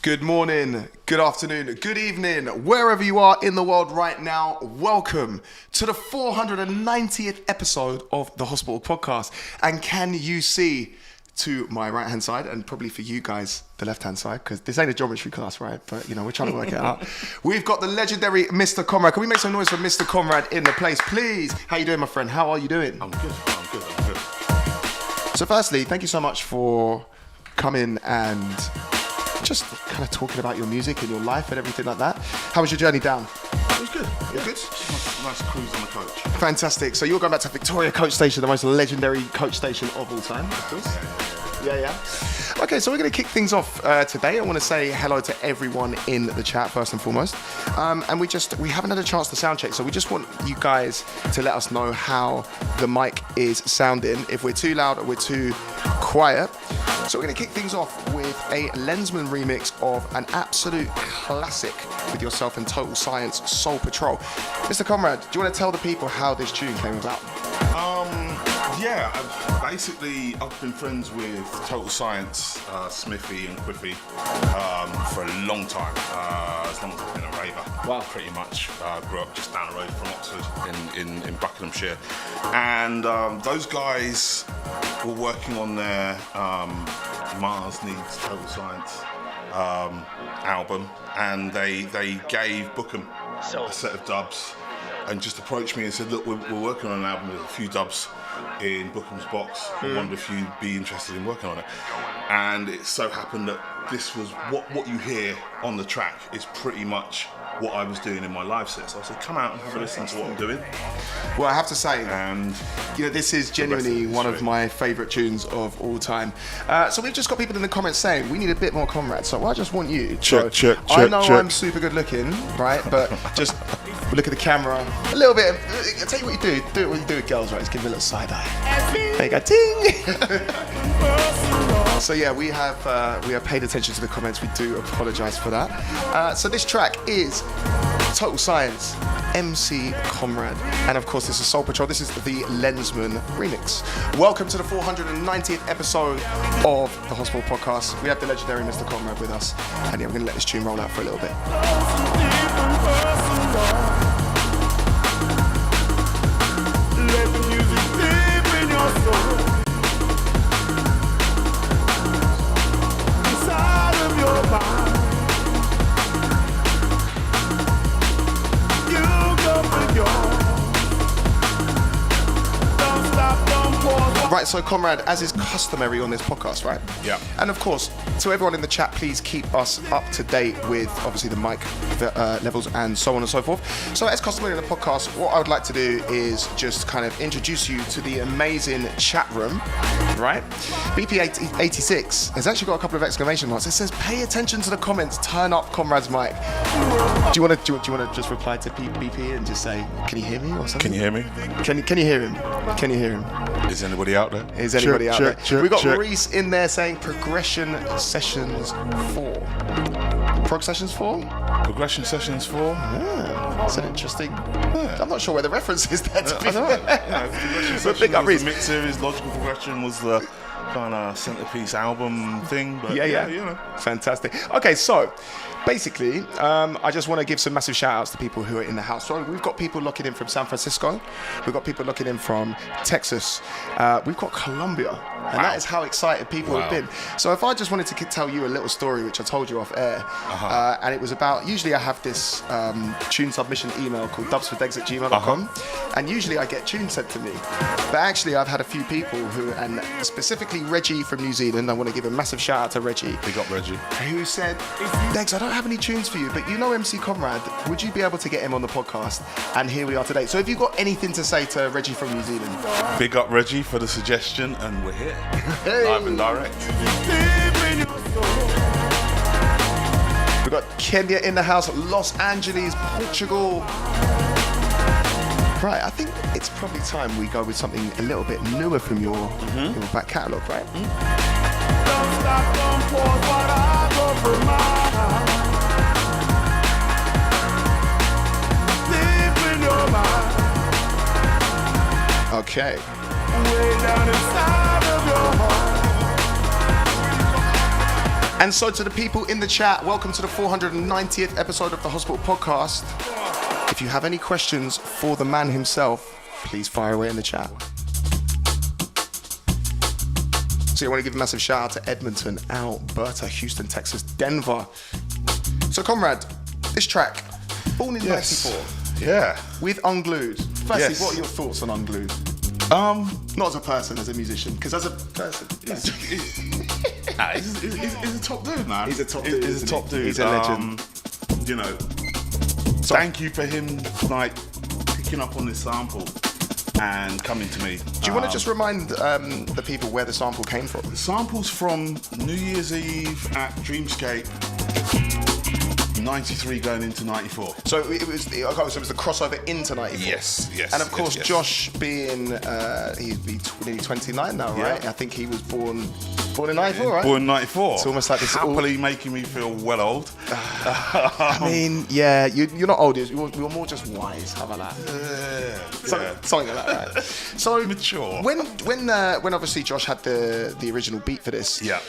Good morning, good afternoon, good evening, wherever you are in the world right now, welcome to the 490th episode of the Hospital Podcast. And can you see to my right-hand side, and probably for you guys, the left-hand side, because this ain't a geometry class, right? But, you know, we're trying to work it out. We've got the legendary Mr. Conrad. Can we make some noise for Mr. Conrad in the place, please? How you doing, my friend? How are you doing? I'm good. So firstly, thank you so much for coming and just kind of talking about your music and your life and everything like that. How was your journey down? It was good. Yeah. Good. Nice cruise on the coach. Fantastic. So you're going back to Victoria Coach Station, the most legendary coach station of all time, of course. Yeah. Okay, so we're going to kick things off today. I want to say hello to everyone in the chat first and foremost. And we haven't had a chance to sound check, so we just want you guys to let us know how the mic is sounding, if we're too loud or we're too quiet. So we're going to kick things off with a Lensman remix of an absolute classic with yourself and Total Science, Soul Patrol. Mr. Conrad, do you want to tell the people how this tune came about? I've been friends with Total Science, Smithy and Quiffy for a long time, as long as I've been a raver. Wow. Pretty much. Grew up just down the road from Oxford in Buckinghamshire. And those guys were working on their Mars Needs Total Science album, and they gave Bookham a set of dubs and just approached me and said, look, we're working on an album with a few dubs in Bookham's box. I wonder if you'd be interested in working on it. And it so happened that this was what you hear on the track is pretty much what I was doing in my live set. So I said, come out and have a listen to what I'm doing. Well, I have to say, this is genuinely one of my favourite tunes of all time. So we've just got people in the comments saying we need a bit more Conrad. So I just want you. Check. I know I'm super good looking, right? But just look at the camera a little bit. I'll tell you what you do. Do it what you do with girls, right? Just give them a little side eye. There you go, ting. So yeah, we have paid attention to the comments. We do apologise for that. So this track is Total Science, MC Conrad, and of course this is Soul Patrol. This is the Lensman remix. Welcome to the 490th episode of the Hospital Podcast. We have the legendary Mr. Conrad with us, and yeah, we're going to let this tune roll out for a little bit. Let the music deep in your soul. Inside of your mind. You go for yours. Don't stop, don't pause. Right, so Conrad, as is customary on this podcast, right? Yeah. And of course, to everyone in the chat, please keep us up to date with obviously the mic levels and so on and so forth. So as customary in the podcast, what I would like to do is just kind of introduce you to the amazing chat room, right? BP86 has actually got a couple of exclamation marks. It says, pay attention to the comments, turn up Conrad's mic. Do you want to just reply to BP and just say, can you hear me or something? Can you hear me? Can you hear him? Can you hear him? Is anybody out there? Is anybody out there? We got check. Reese in there saying Progression Sessions 4. Prog Sessions 4? Progression Sessions 4. Yeah, that's an interesting. Yeah. I'm not sure where the reference is there. I don't know. Progression Sessions big up was Reese. the mix series. Logical Progression was the kind of centerpiece album thing. But Yeah. you know. Fantastic. Okay, so basically, I just want to give some massive shout outs to people who are in the house. So we've got people looking in from San Francisco. We've got people looking in from Texas. We've got Colombia. And that is how excited people have been. So if I just wanted to tell you a little story, which I told you off air, and it was about, usually I have this tune submission email called dubsfordegs@gmail.com, and usually I get tunes sent to me. But actually I've had a few people who, and specifically Reggie from New Zealand, I want to give a massive shout out to Reggie. Big up Reggie. Who said, Degs, I don't have any tunes for you, but you know MC Conrad, would you be able to get him on the podcast? And here we are today. So have you got anything to say to Reggie from New Zealand? Big up Reggie for the suggestion, and we're here. Hey. Live and direct. We've got Kenya in the house, Los Angeles, Portugal. Right, I think it's probably time we go with something a little bit newer from your back catalogue, right? Don't stop, don't pause, but I go for mine. Deep in your mind. Okay. Way down inside of your heart. And so to the people in the chat, welcome to the 490th episode of the Hospital Podcast. If you have any questions for the man himself, please fire away in the chat. So I want to give a massive shout out to Edmonton, Alberta, Houston, Texas, Denver. So Conrad, this track, born in 94. Yeah. With Unglued. Firstly, Yes. what are your thoughts on Unglued? Not as a person, as a musician, because as a person, He's a top dude, man. He's a top dude. He's a top dude. He's a legend. You know, thank you for him, like, picking up on this sample and coming to me. Do you want to just remind the people where the sample came from? The sample's from New Year's Eve at Dreamscape, 93 going into 94. So it was the crossover into 94. Yes. And of course, yes. Josh being he'd be nearly 29 now, right? Yeah. I think he was born in 94, right? Born in 94. It's almost like this happily making me feel well old. I mean, yeah, you're not old. You're more just wise. How about that? Something like that, right? So Mature. When obviously Josh had the original beat for this. Yeah.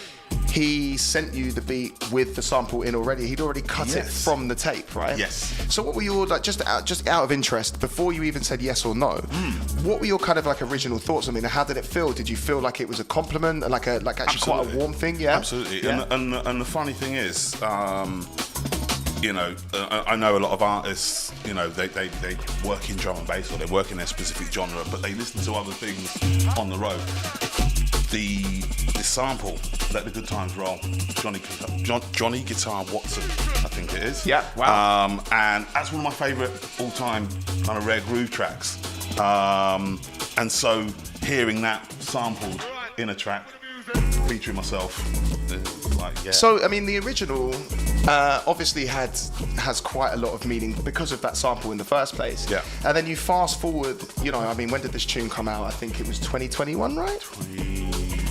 He sent you the beat with the sample in already. He'd already cut it Yes. from the tape, right? Yes. So what were your, like, just out of interest, before you even said yes or no, what were your kind of like original thoughts? I mean, how did it feel? Did you feel like it was a compliment, like actually quite a Absolutely. warm thing? Yeah. Absolutely. Yeah. And the funny thing is, you know, I know a lot of artists, you know, they work in drum and bass or they work in their specific genre, but they listen to other things on the road. The sample, Let the Good Times Roll, Johnny Guitar Watson, I think it is. Yeah, wow. And that's one of my favourite all-time kind of rare groove tracks. And so hearing that sampled in a track, featuring myself, like, yeah. So, I mean, the original obviously has quite a lot of meaning because of that sample in the first place. Yeah. And then you fast forward, you know, I mean, when did this tune come out? I think it was 2021, right?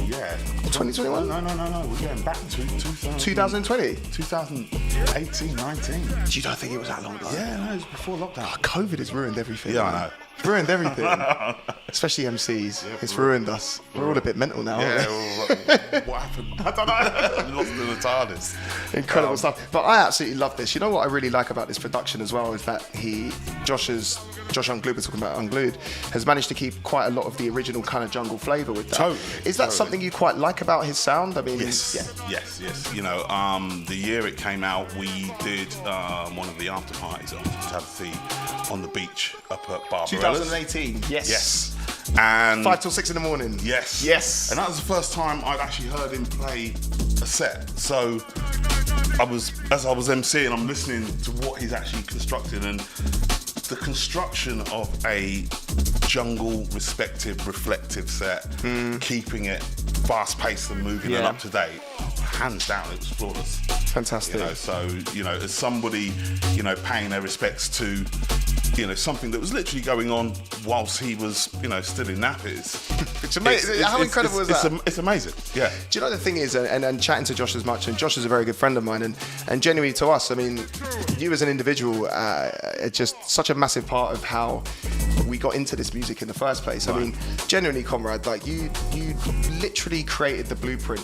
Yeah. 2021? No. We're going back to 2020? 2018, 19. You don't think it was that long ago? Yeah, no, it was before lockdown. Oh, COVID has ruined everything. Yeah, I man. know. Ruined everything. Especially MCs. It's ruined us. We're all a bit mental now, aren't we? Yeah, what happened? I don't know. Lost in the TARDIS. Incredible stuff. But I absolutely love this. You know what I really like about this production as well is that Josh Unglued, we're talking about Unglued, has managed to keep quite a lot of the original kind of jungle flavour with that. Totally. Is that something you quite like about his sound? I mean, Yes. You know, the year it came out, we did one of the after parties on Hospitality on the beach up at Barbarella's. 2018. Yes. And 5 till 6 in the morning. Yes. And that was the first time I'd actually heard him play a set. So as I was MCing, I'm listening to what he's actually constructed, and the construction of a jungle respective, reflective set, keeping it fast paced and moving and up to date, hands down, it was flawless. Fantastic. You know, so, you know, as somebody, you know, paying their respects to, you know, something that was literally going on whilst he was, you know, still in nappies. It's amazing. How incredible is that? It's amazing. Yeah. Do you know the thing is, and chatting to Josh as much, and Josh is a very good friend of mine, and genuinely to us, I mean, you as an individual are just such a massive part of how we got into this music in the first place. I mean, genuinely, Conrad, like you literally created the blueprint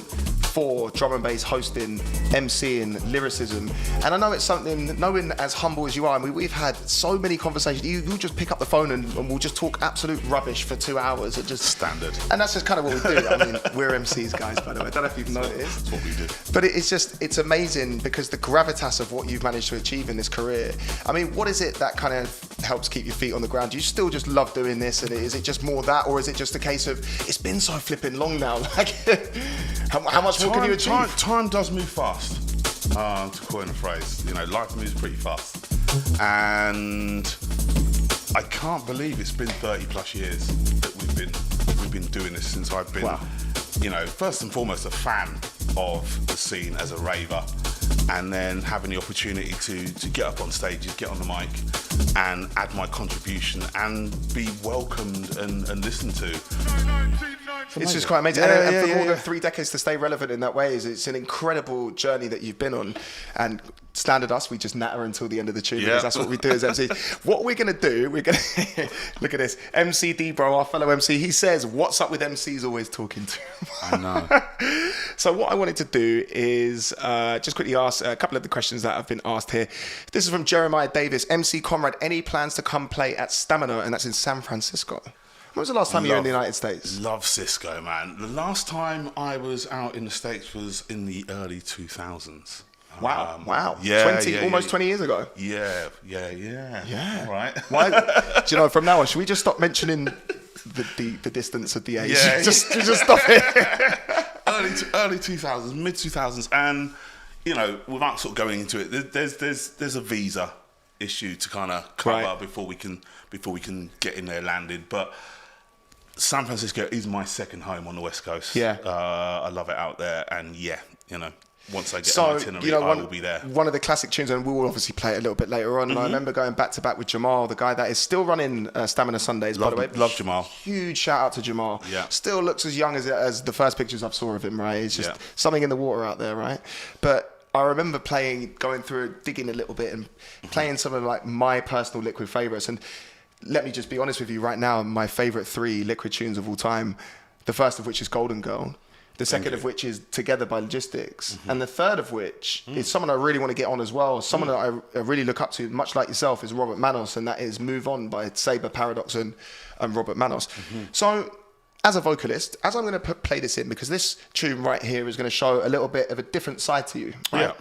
for drum and bass hosting, MCing, lyricism, and I know it's something, knowing as humble as you are, and we've had so many conversations, you'll just pick up the phone and we'll just talk absolute rubbish for 2 hours. It just standard. And that's just kind of what we do. I mean, we're MCs, guys, by the way. I don't know if you've noticed. That's what we do. But it's amazing because the gravitas of what you've managed to achieve in this career. I mean, what is it that kind of helps keep your feet on the ground? Do you still just love doing this, and is it just more that, or is it just a case of it's been so flipping long now? Like, how much more can you achieve? Time does move fast. To coin a phrase, you know, life moves pretty fast, and I can't believe it's been 30 plus years that we've been doing this since I've been, you know, first and foremost a fan of the scene as a raver, and then having the opportunity to get up on stages, get on the mic, and add my contribution and be welcomed and listened to. It's just quite amazing. And for more than 3 decades to stay relevant in that way, it's an incredible journey that you've been on. And standard us, we just natter until the end of the tune because that's what we do as MC. What we're going to do, we're going to... Look at this. MC D-Bro, our fellow MC, he says, what's up with MCs always talking to him? I know. So what I wanted to do is just quickly ask a couple of the questions that have been asked here. This is from Jeremiah Davis. MC Conrad, any plans to come play at Stamina? And that's in San Francisco. When was the last time you were in the United States? Love Cisco, man. The last time I was out in the States was in the early 2000s. Wow. Yeah, almost 20 years ago. Yeah. All right. Why? Do you know, from now on, should we just stop mentioning the distance of the age? Yeah. just stop it. early 2000s, mid 2000s, and you know, without sort of going into it, there's a visa issue to kind of cover before we can get in there landed, but. San Francisco is my second home on the West Coast. Yeah. I love it out there. And yeah, you know, once I get an itinerary, I will be there. One of the classic tunes, and we will obviously play it a little bit later on, and I remember going back to back with Jamal, the guy that is still running Stamina Sundays, by the way. Love Jamal. Huge shout out to Jamal. Yeah. Still looks as young as the first pictures I saw of him, right? It's just something in the water out there, right? But I remember going through, digging a little bit and playing some of like my personal Liquid favourites. And let me just be honest with you right now, my favourite 3 Liquid tunes of all time, the first of which is Golden Girl, the second of which is Together by Logistics, and the third of which is someone I really want to get on as well, someone that I really look up to, much like yourself, is Robert Manos, and that is Move On by Saber, Paradox and Robert Manos. So, as a vocalist, as I'm going to play this in, because this tune right here is going to show a little bit of a different side to you, right? Yeah.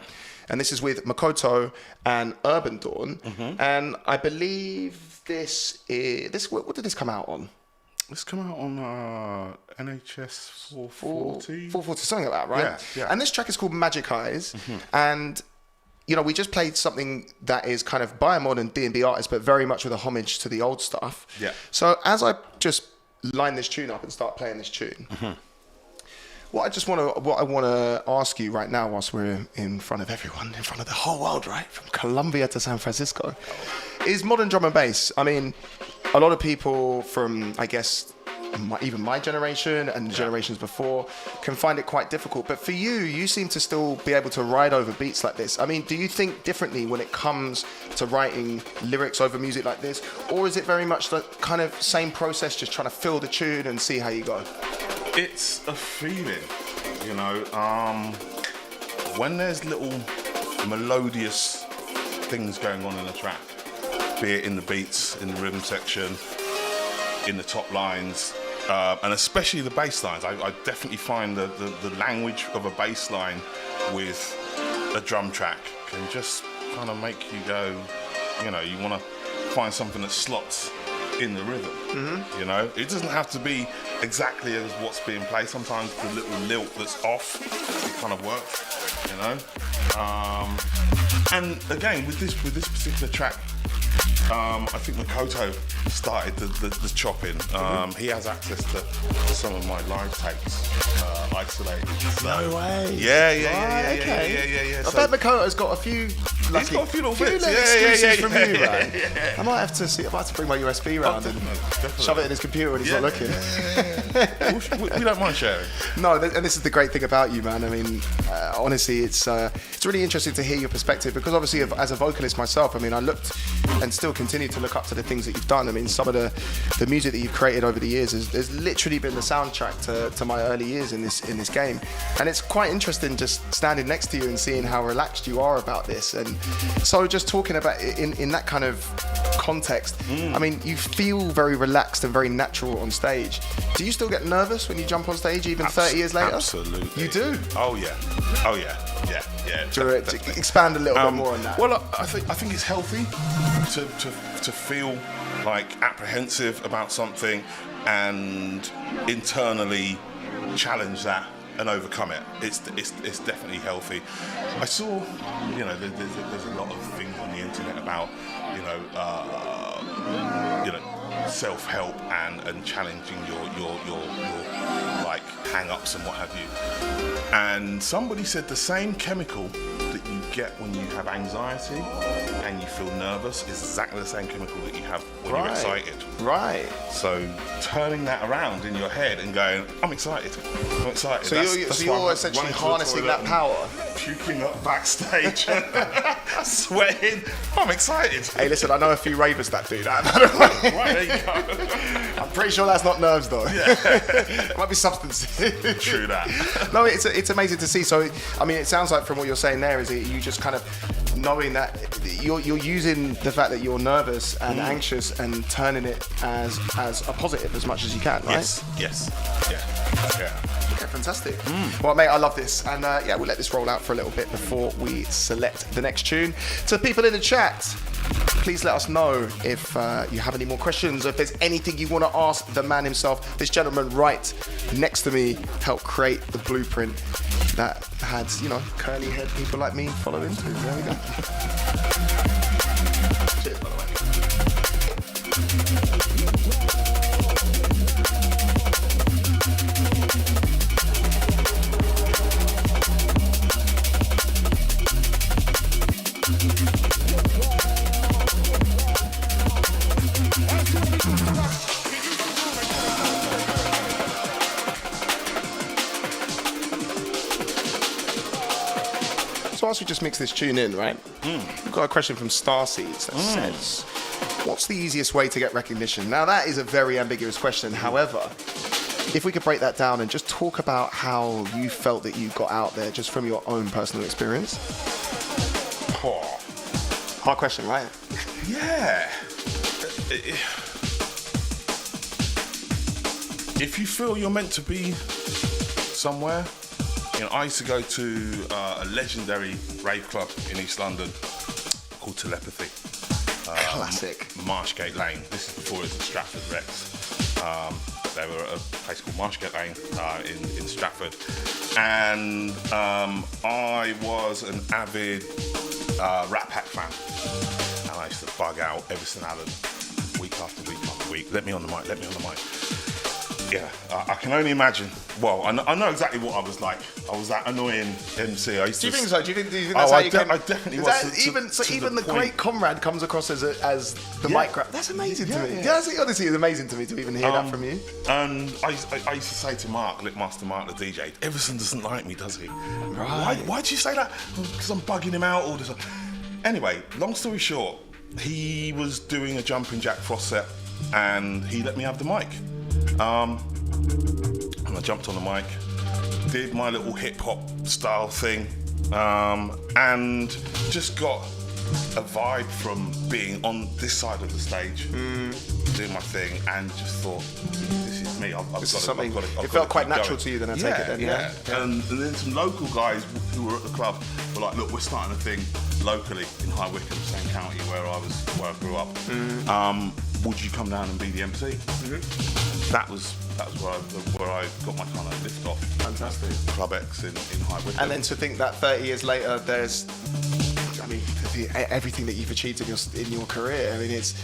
And this is with Makoto and Urban Dawn, and I believe what did this come out on? This come out on NHS 440? 440, something like that, right? Yeah. And this track is called Magic Eyes, and you know, we just played something that is kind of by a modern D&B artist, but very much with a homage to the old stuff. Yeah. So as I just line this tune up and start playing this tune, what I want to ask you right now, whilst we're in front of everyone, in front of the whole world, right, from Colombia to San Francisco, is modern drum and bass. I mean, a lot of people from, I guess, even my generation and generations before can find it quite difficult. But for you, you seem to still be able to ride over beats like this. I mean, do you think differently when it comes to writing lyrics over music like this? Or is it very much the kind of same process, just trying to fill the tune and see how you go? It's a feeling, you know. When there's little melodious things going on in a track, be it in the beats, in the rhythm section, in the top lines, and especially the bass lines. I definitely find the language of a bass line with a drum track can just kind of make you go, you know, you want to find something that slots in the rhythm. You know, it doesn't have to be exactly as what's being played. Sometimes the little lilt that's off, it kind of works, you know. And again, with this particular track, I think Makoto started the chopping. He has access to some of my live tapes, isolated. So. No way. Yeah. I bet Makoto's got a few. He's got a few little bits. Exclusives from you, right? I might have to bring my USB round and shove it in his computer when he's not looking. We don't mind sharing. No, and this is the great thing about you, man. I mean, honestly, it's really interesting to hear your perspective, because obviously, as a vocalist myself, I mean, I looked and still continue to look up to the things that you've done. I mean, some of the music that you've created over the years has literally been the soundtrack to my early years in this game, and it's quite interesting just standing next to you and seeing how relaxed you are about this. And so, just talking about it in that kind of context, I mean, you feel very relaxed and very natural on stage. Do you still get nervous when you jump on stage, even 30 years later? Absolutely. You do? Oh yeah. Do you expand a little bit more on that? Well, I think it's healthy to feel like apprehensive about something and internally challenge that and overcome it. It's definitely healthy. I saw, you know, there's a lot of things on the internet about, you know, self-help and challenging your like hang-ups and what have you. And somebody said the same chemical that you get when you have anxiety and you feel nervous is exactly the same chemical that you have when you're excited. Right. So turning that around in your head and going, I'm excited. I'm excited. So you're essentially harnessing that power. Puking up backstage, sweating. I'm excited. Hey, listen, I know a few ravers that do that, by the way. Right, there you go. I'm pretty sure that's not nerves, though. Yeah. It might be substances. True that. No, it's amazing to see. So, I mean, it sounds like from what you're saying there is that you just kind of knowing that you're using the fact that you're nervous and anxious and turning it as a positive as much as you can, right? Yes. Yeah. Okay, fantastic. Well, mate, I love this. And yeah, we'll let this roll out for a little bit before we select the next tune. To people in the chat, please let us know if you have any more questions or if there's anything you want to ask the man himself. This gentleman right next to me helped create the blueprint that had, curly haired people like me following. So there we go. Cheers, by the way. So whilst we just mix this tune in, right? We've got a question from Starseeds that says, what's the easiest way to get recognition? Now that is a very ambiguous question. However, if we could break that down and just talk about how you felt that you got out there just from your own personal experience. Hard question, right? Yeah. If you feel you're meant to be somewhere, I used to go to a legendary rave club in East London called Telepathy. Classic. Marshgate Lane. This is before it was at Stratford Rex. They were at a place called Marshgate Lane in Stratford. And I was an avid Rat Pack fan. And I used to bug out Everson Allen week after week after week. Let me on the mic. Yeah, I can only imagine. Well, I know exactly what I was like. I was that annoying MC. I used Do you to think so? Do you think that's how you came? I definitely was. Even the great Conrad comes across as the mic grab. That's amazing to me. Yeah, honestly, it's amazing to me to even hear that from you. And I used to say to Mark, Master Mark, the DJ, Everson doesn't like me, does he? Right. Why'd you say that? Because I'm bugging him out all the time. Anyway, long story short, he was doing a Jumping Jack Frost set, and he let me have the mic. And I jumped on the mic, did my little hip-hop style thing, and just got a vibe from being on this side of the stage, doing my thing, and just thought, this is me. It felt quite natural to you then, I take it then, yeah? And then some local guys who were at the club were like, look, we're starting a thing locally in High Wycombe, same county where I grew up. Would you come down and be the MC? That was where I got my kind of lift off. Fantastic. Club X in High Wycombe. And then to think that 30 years later, there's, everything that you've achieved in your career. I mean, it's.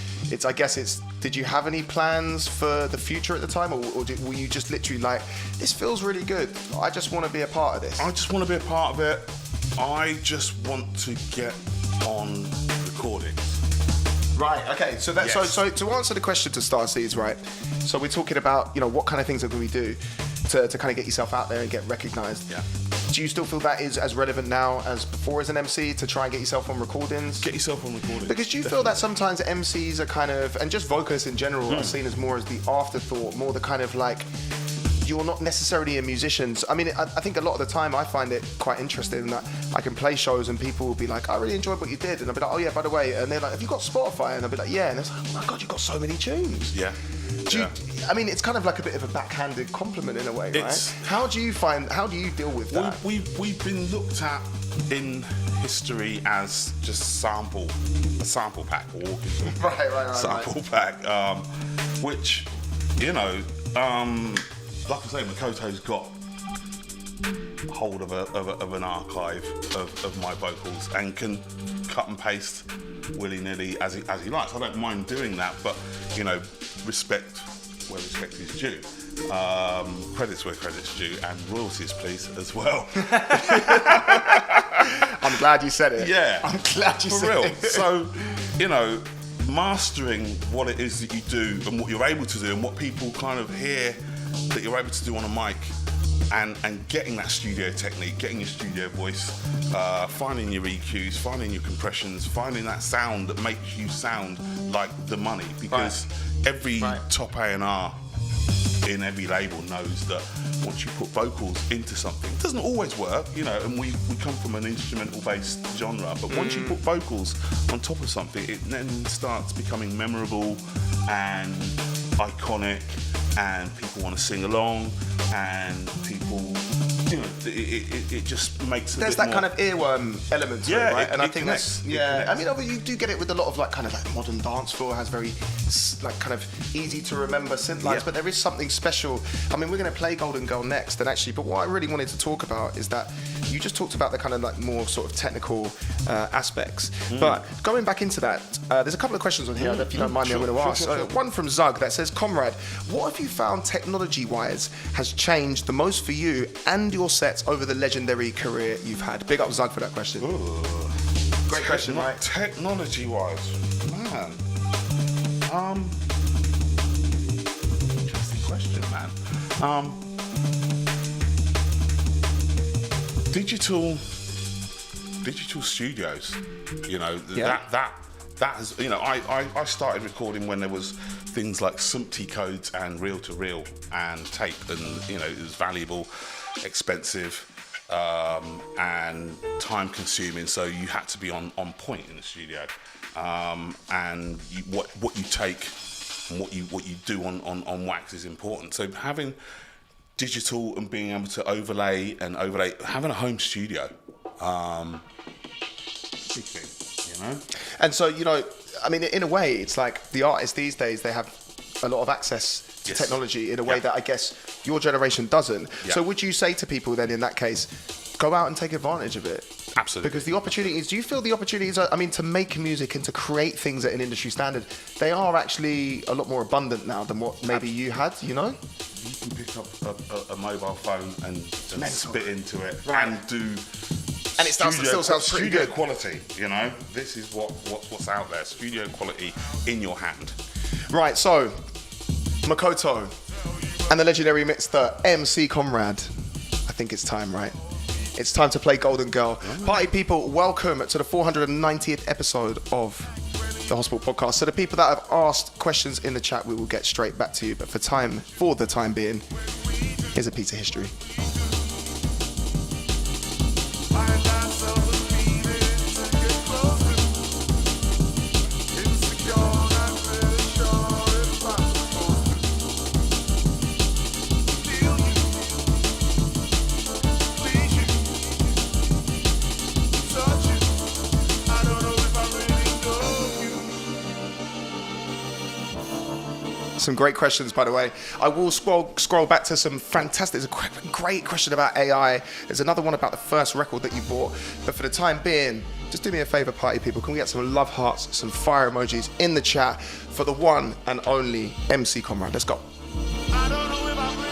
I guess it's. Did you have any plans for the future at the time, or were you just literally like, this feels really good. I just want to be a part of this. I just want to be a part of it. I just want to get on recordings. Right. Okay. So that. Yes. So to answer the question to Starseeds, right? So we're talking about what kind of things can we do to kind of get yourself out there and get recognised. Yeah. Do you still feel that is as relevant now as before as an MC to try and get yourself on recordings? Get yourself on recordings. Because do you feel that sometimes MCs are kind of, and just vocalists in general, are seen as more as the afterthought, more the kind of like, you're not necessarily a musician. I mean, I think a lot of the time I find it quite interesting that I can play shows and people will be like, I really enjoyed what you did. And I'll be like, oh yeah, by the way. And they're like, have you got Spotify? And I'll be like, yeah. And it's like, oh my God, you've got so many tunes. Yeah. I mean, it's kind of like a bit of a backhanded compliment in a way, right? How do you deal with that? We've been looked at in history as just a sample pack, walking right, sample pack, which, like I say, Makoto's got hold of an archive of my vocals and can cut and paste willy-nilly as he likes. I don't mind doing that, but respect where respect is due. Credits where credits due, and royalties, please, as well. I'm glad you said it. Yeah. I'm glad you For said real. it. So, you know, mastering what it is that you do and what you're able to do and what people kind of hear that you're able to do on a mic, and getting that studio technique, getting your studio voice, finding your EQs, finding your compressions, finding that sound that makes you sound like the money. Because every top A&R in every label knows that once you put vocals into something, it doesn't always work, you know, and we come from an instrumental-based genre, but once you put vocals on top of something, it then starts becoming memorable and iconic, and people want to sing along, and people, you know, it just makes There's that kind of earworm element to it, right? And I think connects. that's, I mean, obviously you do get it with a lot of like kind of like modern dance floor has very like kind of easy to remember synth lines, but there is something special. I mean, we're going to play Golden Girl next, and actually, but what I really wanted to talk about is that you just talked about the kind of like more sort of technical aspects. But going back into that, there's a couple of questions on here that if you don't mind me, I'm going to ask. One from Zug that says, Conrad, what have you found technology-wise has changed the most for you and your sets over the legendary career you've had? Big up Zug for that question. Ooh. Great question, right? Technology-wise, man. Interesting question, man. Digital studios, you know, that has, you know, I started recording when there was things like SMPTE codes and reel-to-reel and tape, and, you know, it was valuable, expensive, and time-consuming, so you had to be on point in the studio, and what you take and what you do on wax is important. So having digital and being able to overlay, having a home studio, big thing, you know. And so, you know, I mean, in a way, it's like the artists these days, they have a lot of access to technology in a way that I guess your generation doesn't. So would you say to people then in that case, go out and take advantage of it? Absolutely. Because the opportunities, do you feel the opportunities are, I mean, to make music and to create things at an industry standard, they are actually a lot more abundant now than what maybe you had, you know? You can pick up a mobile phone and spit into it and do... And it still sounds pretty studio good. quality, you know? This is what's out there. Studio quality in your hand. Right, so, Makoto and the legendary mixer MC Conrad. I think it's time, right? It's time to play Golden Girl. Party people, welcome to the 490th episode of the Hospital Podcast. So the people that have asked questions in the chat, we will get straight back to you. But for the time being, here's a piece of history. Some great questions, by the way. I will scroll back to some fantastic, there's a great question about AI. There's another one about the first record that you bought. But for the time being, just do me a favor, party people. Can we get some love hearts, some fire emojis in the chat for the one and only MC Conrad? Let's go. I don't know if I really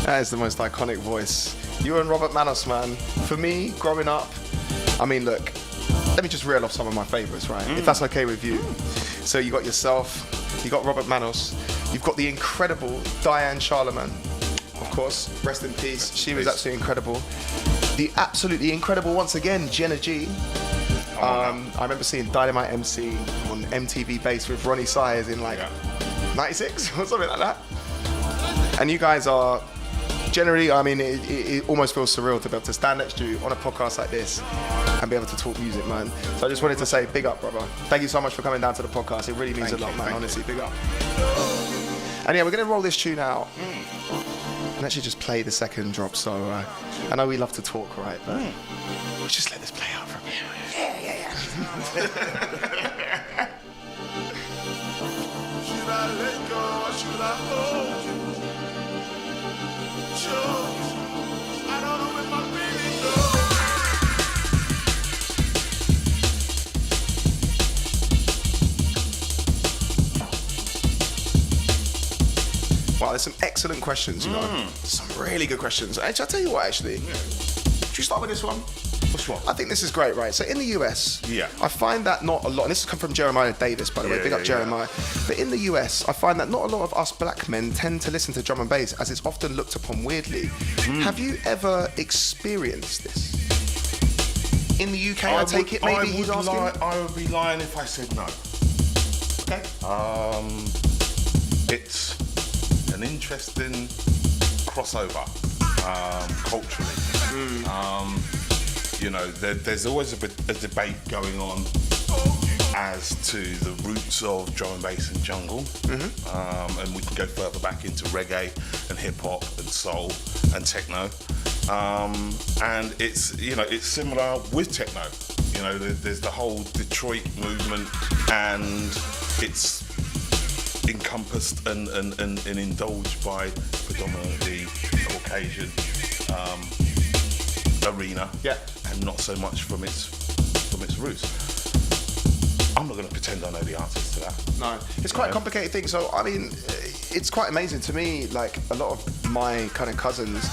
That is the most iconic voice. You and Robert Manos, man. For me, growing up, I mean, look, let me just reel off some of my favorites, right? If that's okay with you. So you got yourself, you got Robert Manos, You've got the incredible Diane Charlemagne, of course, rest in peace. She was absolutely incredible. The absolutely incredible, once again, Jenna G. I remember seeing Dynamite MC on MTV Base with Ronnie Sires in like 96 or something like that. And you guys are generally, I mean, it almost feels surreal to be able to stand next to you on a podcast like this and be able to talk music, man. So I just wanted to say, big up, brother. Thank you so much for coming down to the podcast. It really means a lot, man. Honestly, big up. And yeah, we're going to roll this tune out and actually just play the second drop. So I know we love to talk, right? But we'll just let this play out from here. Yeah. Should I let go or should I hold you? Sure, I don't know if I'm feeling good. Wow, there's some excellent questions, you know. Some really good questions. Actually, I'll tell you what, actually. Should we start with this one? Which one? I think this is great, right? So in the US, Yeah. I find that not a lot, and this has come from Jeremiah Davis, by the way, big up Jeremiah. But in the US, I find that not a lot of us black men tend to listen to drum and bass as it's often looked upon weirdly. Have you ever experienced this? In the UK, I take it, maybe he's asking? I would be lying if I said no. Okay. It's an interesting crossover culturally. You know, there's always a debate going on as to the roots of drum and bass and jungle, and we can go further back into reggae and hip hop and soul and techno, and it's, you know, it's similar with techno. You know, there's the whole Detroit movement, and it's encompassed and indulged by predominantly Caucasian arena, and not so much from its roots. I'm not going to pretend I know the answers to that. No, it's quite a complicated thing. So I mean, it's quite amazing to me. Like a lot of my kind of cousins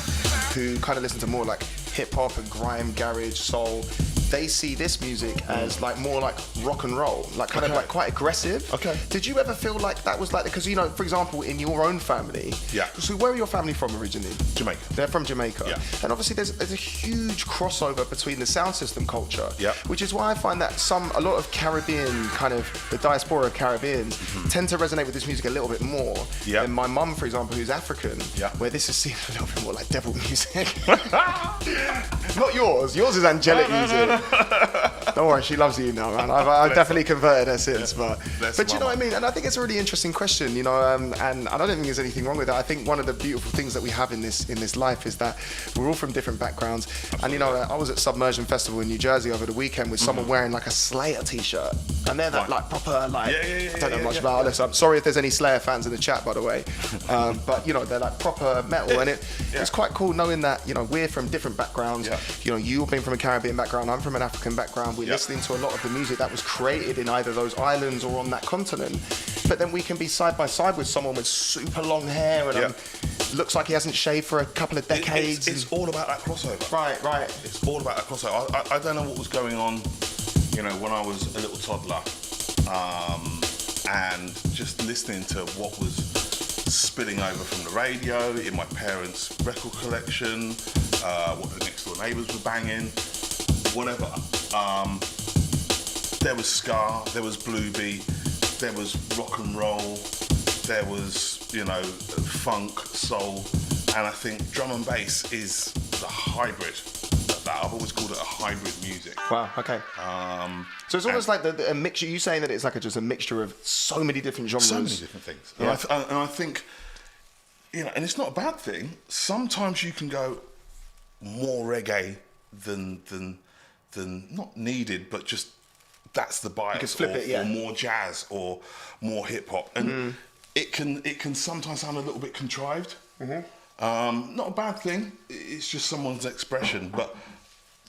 who kind of listen to more like hip hop and grime, garage, soul, they see this music as like more like rock and roll, like kind of like quite aggressive. Okay. Did you ever feel like that was like, because, you know, for example, in your own family, so where are your family from originally? Jamaica. They're from Jamaica. Yeah. And obviously there's a huge crossover between the sound system culture, Yeah. which is why I find that a lot of Caribbean, kind of the diaspora of Caribbeans tend to resonate with this music a little bit more than my mum, for example, who's African, where this is seen a little bit more like devil music. Not yours. Yours is angelic music. Don't worry, she loves you now, man. I've definitely converted her since, but you know what I mean. And I think it's a really interesting question, you know. And I don't think there's anything wrong with that. I think one of the beautiful things that we have in this life is that we're all from different backgrounds. Absolutely. And you know, I was at Submersion Festival in New Jersey over the weekend with someone wearing like a Slayer t-shirt, and they're that like proper like I don't know much about this. I'm sorry if there's any Slayer fans in the chat, by the way, but you know, they're like proper metal, and it's quite cool knowing that, you know, we're from different backgrounds. You know, you've been from a Caribbean background, I'm from an African background. We're listening to a lot of the music that was created in either those islands or on that continent, but then we can be side by side with someone with super long hair and looks like he hasn't shaved for a couple of decades. It's all about that crossover. Right. It's all about that crossover. I don't know what was going on, you know, when I was a little toddler, and just listening to what was spilling over from the radio in my parents' record collection, what the next door neighbours were banging, whatever. There was ska, there was bluesy, there was rock and roll, there was, you know, funk, soul, and I think drum and bass is the hybrid of that. I've always called it a hybrid music. Wow, okay. So it's almost like a mixture. You saying that it's like just a mixture of so many different genres. So many different things. Yeah. And I think, you know, and it's not a bad thing. Sometimes you can go more reggae than not needed, but just that's the bias. You can flip it, or more jazz or more hip hop, and it can sometimes sound a little bit contrived. Not a bad thing. It's just someone's expression, but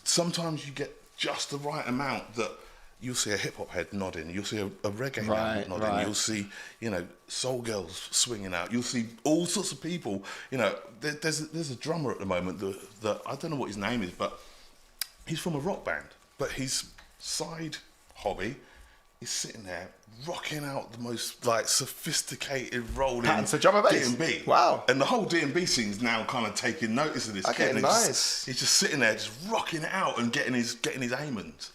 sometimes you get just the right amount that you'll see a hip hop head nodding, you'll see a reggae head nodding, you'll see, you know, soul girls swinging out, you'll see all sorts of people. You know, there's a drummer at the moment that I don't know what his name is, but he's from a rock band, but his side hobby is sitting there rocking out the most like sophisticated rolling Patterns of drum and bass. D&B. Wow. And the whole D&B scene's now kind of taking notice of this kid. Okay, and nice. He's just sitting there, just rocking it out and getting his Amens.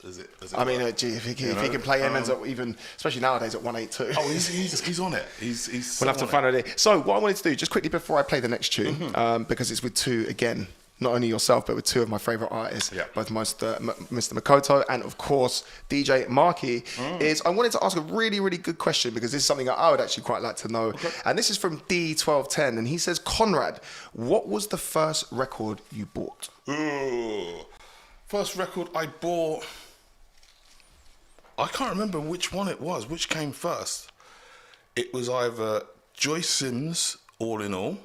I mean, gee, if he can play Amens at even, especially nowadays at 182. Oh, he's on it. He's We'll have to find it. So what I wanted to do, just quickly before I play the next tune, because it's with two, again, not only yourself, but with two of my favourite artists, both Mr. Makoto and, of course, DJ Marky, is I wanted to ask a really, really good question because this is something that I would actually quite like to know. Okay. And this is from D1210, and he says, Conrad, what was the first record you bought? Ooh. First record I bought, I can't remember which one it was, which came first. It was either Joyce Sims, All in All.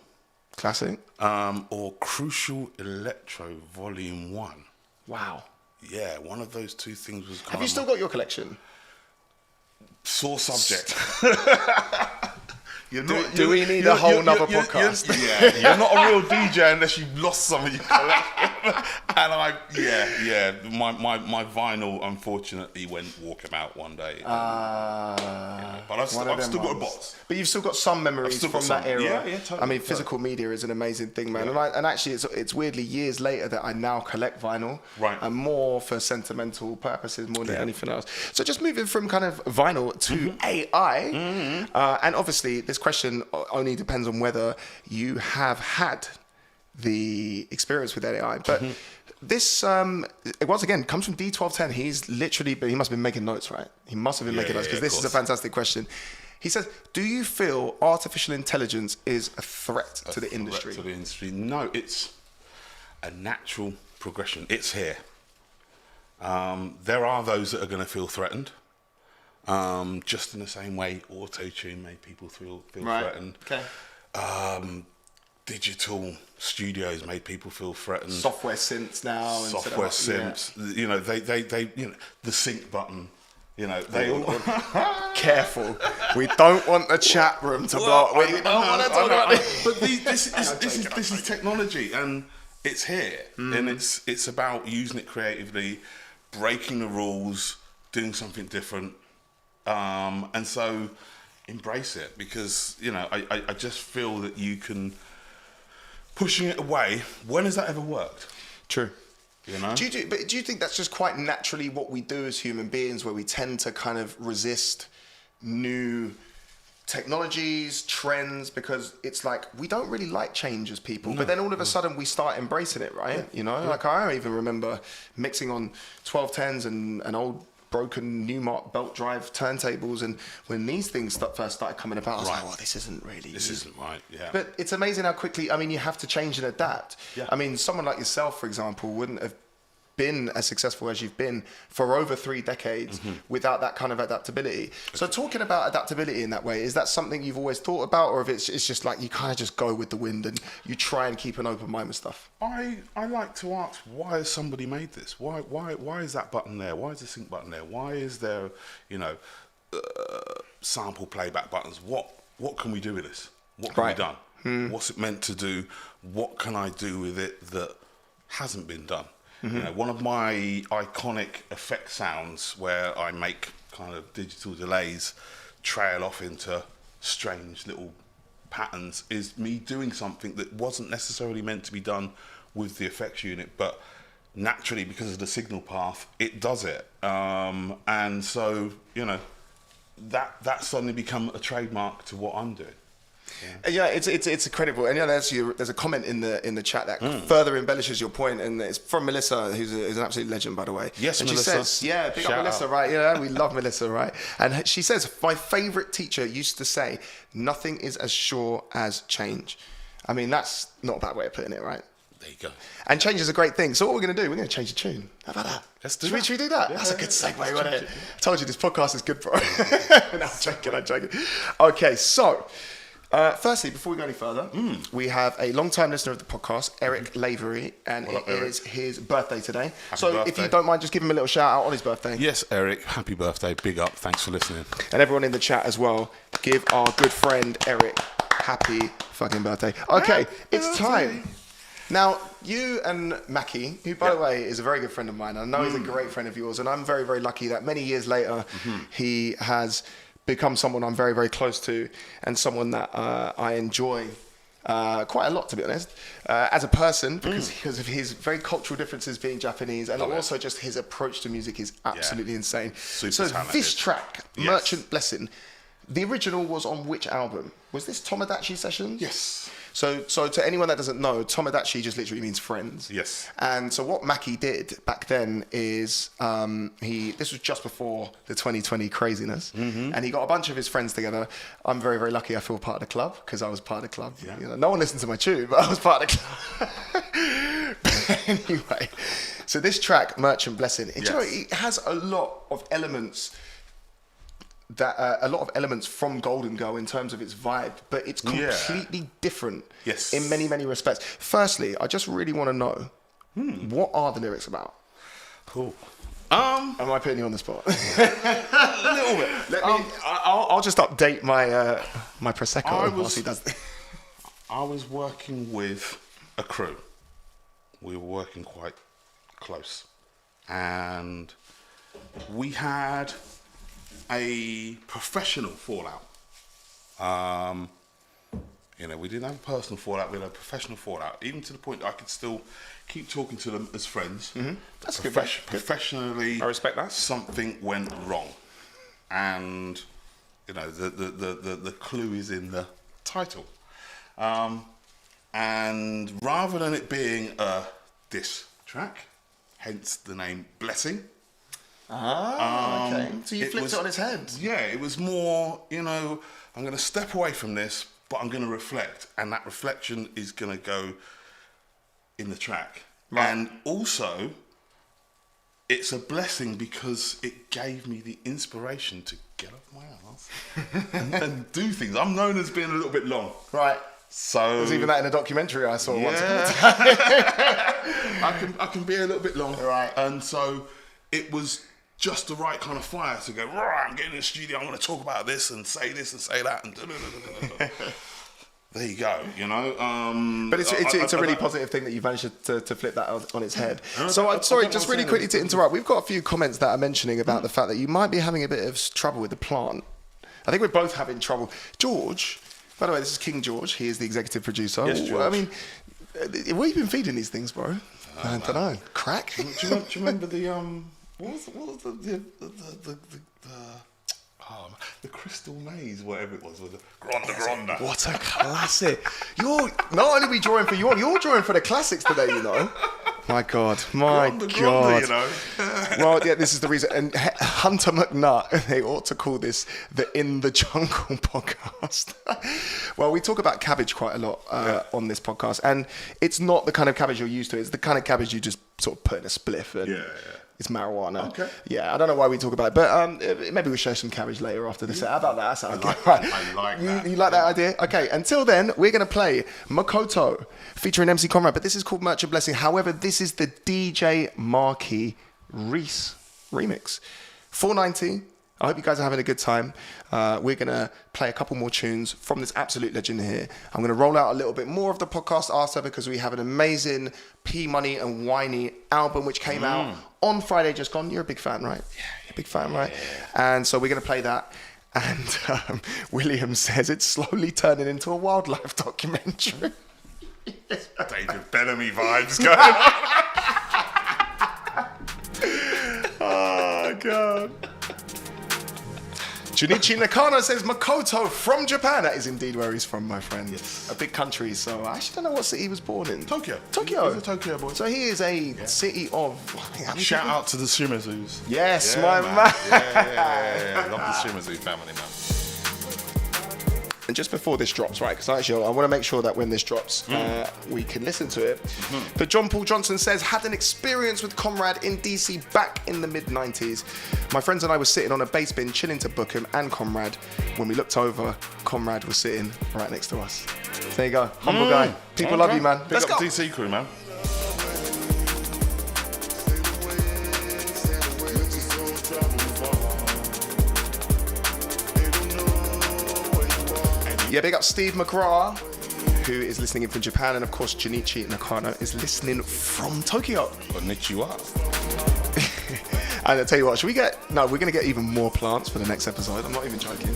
Classic. Or Crucial Electro Volume 1. Wow. Yeah, one of those two things was kind Have you still got your collection? Sore subject. Do we need a whole nother podcast? You're not a real DJ unless you've lost some of your collection. And my vinyl unfortunately went walkabout one day. But I've still got a box. But you've still got some memories from that era. Yeah, totally. I mean, physical media is an amazing thing, man. Yeah. And actually, it's weirdly years later that I now collect vinyl. Right. And more for sentimental purposes more than anything else. So just moving from kind of vinyl to AI, and obviously this question only depends on whether you have had the experience with AI. But this, once again, comes from D1210. He must have been making notes, right? He must have been making notes because this is a fantastic question. He says, do you feel artificial intelligence is a threat to the industry? To the industry? No, it's a natural progression. It's here. There are those that are going to feel threatened. Just in the same way auto-tune made people feel threatened. Okay. Digital studios made people feel threatened. Software synths now. Software synths. Yeah. You know, they the sync button. You know, they all careful. We don't want the chat room to blow. We don't want to talk about this. But this is technology, and it's here, and it's about using it creatively, breaking the rules, doing something different, and so embrace it, because I just feel that you can. Pushing it away. When has that ever worked? True. You know? Do you think that's just quite naturally what we do as human beings, where we tend to kind of resist new technologies, trends, because it's like we don't really like change as people, but then all of a sudden we start embracing it, right? Like I even remember mixing on 1210s and an old broken Newmark belt drive turntables, and when these things first started coming about, I was like, well, this isn't right, yeah. But it's amazing how quickly, I mean, you have to change and adapt. Yeah. I mean, someone like yourself, for example, wouldn't have been as successful as you've been for over 3 decades without that kind of adaptability. So talking about adaptability in that way, is that something you've always thought about, or if it's just like you kind of just go with the wind and you try and keep an open mind with stuff? I like to ask, why has somebody made this? Why is that button there? Why is the sync button there? Why is there, sample playback buttons? What can we do with this? What can be done? What's it meant to do? What can I do with it that hasn't been done? One of my iconic effect sounds where I make kind of digital delays trail off into strange little patterns is me doing something that wasn't necessarily meant to be done with the effects unit, but naturally, because of the signal path, it does it. And so, that suddenly become a trademark to what I'm doing. Yeah, it's incredible. And there's a comment in the chat that further embellishes your point, and it's from Melissa, who's an absolute legend, by the way. Yes, and Melissa. She says, big up Melissa, right? Yeah, we love Melissa, right? And she says, my favourite teacher used to say, nothing is as sure as change. I mean, that's not a bad way of putting it, right? There you go. And change is a great thing. So what we're going to do, we're going to change the tune. How about that? Let's do that. Should we do that? That's a good segue, wasn't it? I told you this podcast is good, bro. No, I'm joking. Okay, so... firstly, before we go any further, we have a long-time listener of the podcast, Eric Lavery, and it is his birthday today. If you don't mind, just give him a little shout-out on his birthday. Yes, Eric, happy birthday, big up, thanks for listening. And everyone in the chat as well, give our good friend Eric happy fucking birthday. Okay, it's time Now, you and Mackie, who, by the way, is a very good friend of mine. I know he's a great friend of yours, and I'm very, very lucky that many years later, he has become someone I'm very, very close to, and someone that I enjoy quite a lot, to be honest, as a person, because of his very cultural differences being Japanese, and also just his approach to music is absolutely insane. Super talented. This track, Merchant Blessing, the original was on which album? Was this Tomodachi Sessions? Yes. So to anyone that doesn't know, Tomodachi just literally means friends. Yes. And so what Mackie did back then is this was just before the 2020 craziness, and he got a bunch of his friends together. I'm very, very lucky I feel part of the club, because I was part of the club. Yeah. You know, no one listened to my tune, but I was part of the club. But anyway, so this track, Merchant Blessing, you know, it has a lot of elements from Golden Girl in terms of its vibe, but it's completely different in many, many respects. Firstly, I just really want to know, what are the lyrics about? Cool. Am I putting you on the spot? A little bit. I'll just update my my Prosecco whilst he does this. I was working with a crew. We were working quite close, and we had a professional fallout. You know, we didn't have a personal fallout, we had a professional fallout, even to the point that I could still keep talking to them as friends. That's good. Professionally, I respect that. Something went wrong. And, you know, the clue is in the title. And rather than it being a diss track, hence the name Blessing, okay. So you flipped it on its head. Yeah, it was more, you know, I'm going to step away from this, but I'm going to reflect. And that reflection is going to go in the track. Right. And also, it's a blessing because it gave me the inspiration to get off my ass and do things. I'm known as being a little bit long. Right. So there's even that in a documentary I saw once. I can be a little bit long. Right. And so it was just the right kind of fire to go, I'm getting in the studio, I'm going to talk about this and say that and there you go, you know. But it's a really positive thing that you've managed to flip that on its head. So I'm sorry, just really quickly to interrupt. We've got a few comments that are mentioning about the fact that you might be having a bit of trouble with the plant. I think we're both having trouble. George, by the way, this is King George. He is the executive producer. Yes, George. I mean, where have you been feeding these things, bro? I don't know. Crack? Do you remember the what was the Crystal Maze, whatever it was, with the Gronda. What a classic! You're not only we drawing for you're drawing for the classics today, you know. My God, Gronda, you know. Well, yeah, this is the reason. And Hunter McNutt, they ought to call this the In the Jungle podcast. Well, we talk about cabbage quite a lot on this podcast, and it's not the kind of cabbage you're used to. It's the kind of cabbage you just sort of put in a spliff and it's marijuana. Okay. Yeah, I don't know why we talk about it, but maybe we'll show some cabbage later after this. How about that? That sounds good. Right. I like that. You like that idea? Okay, until then, we're going to play Makoto featuring MC Conrad, but this is called Merchant Blessing. However, this is the DJ Marquis Reese remix. 490. I hope you guys are having a good time. We're going to play a couple more tunes from this absolute legend here. I'm going to roll out a little bit more of the podcast after because we have an amazing P Money and Whiny album which came out on Friday just gone. You're a big fan, right? Yeah, you're a big fan, right? And so we're going to play that. And William says it's slowly turning into a wildlife documentary. David Bellamy vibes going on. Oh, God. Junichi Nakano says Makoto from Japan. That is indeed where he's from, my friend. Yes. A big country, so I actually don't know what city he was born in. Tokyo. Tokyo. He's a Tokyo boy. So he is a city of... Shout out to the Shimazus. Yes, yeah, my man. Yeah. Love the Shimazu family, man. And just before this drops, right, because actually I want to make sure that when this drops, we can listen to it. But John Paul Johnson says, had an experience with Conrad in DC back in the mid-90s. My friends and I were sitting on a bass bin chilling to Bookham and Conrad. When we looked over, Conrad was sitting right next to us. There you go. Humble guy. People love you, man. Let's Big go. up DC crew, man. Yeah, big up Steve McGraw. who is listening in from Japan, and of course Junichi Nakano is listening from Tokyo. Konnichiwa. And I tell you what, we're going to get even more plants for the next episode. I'm not even joking.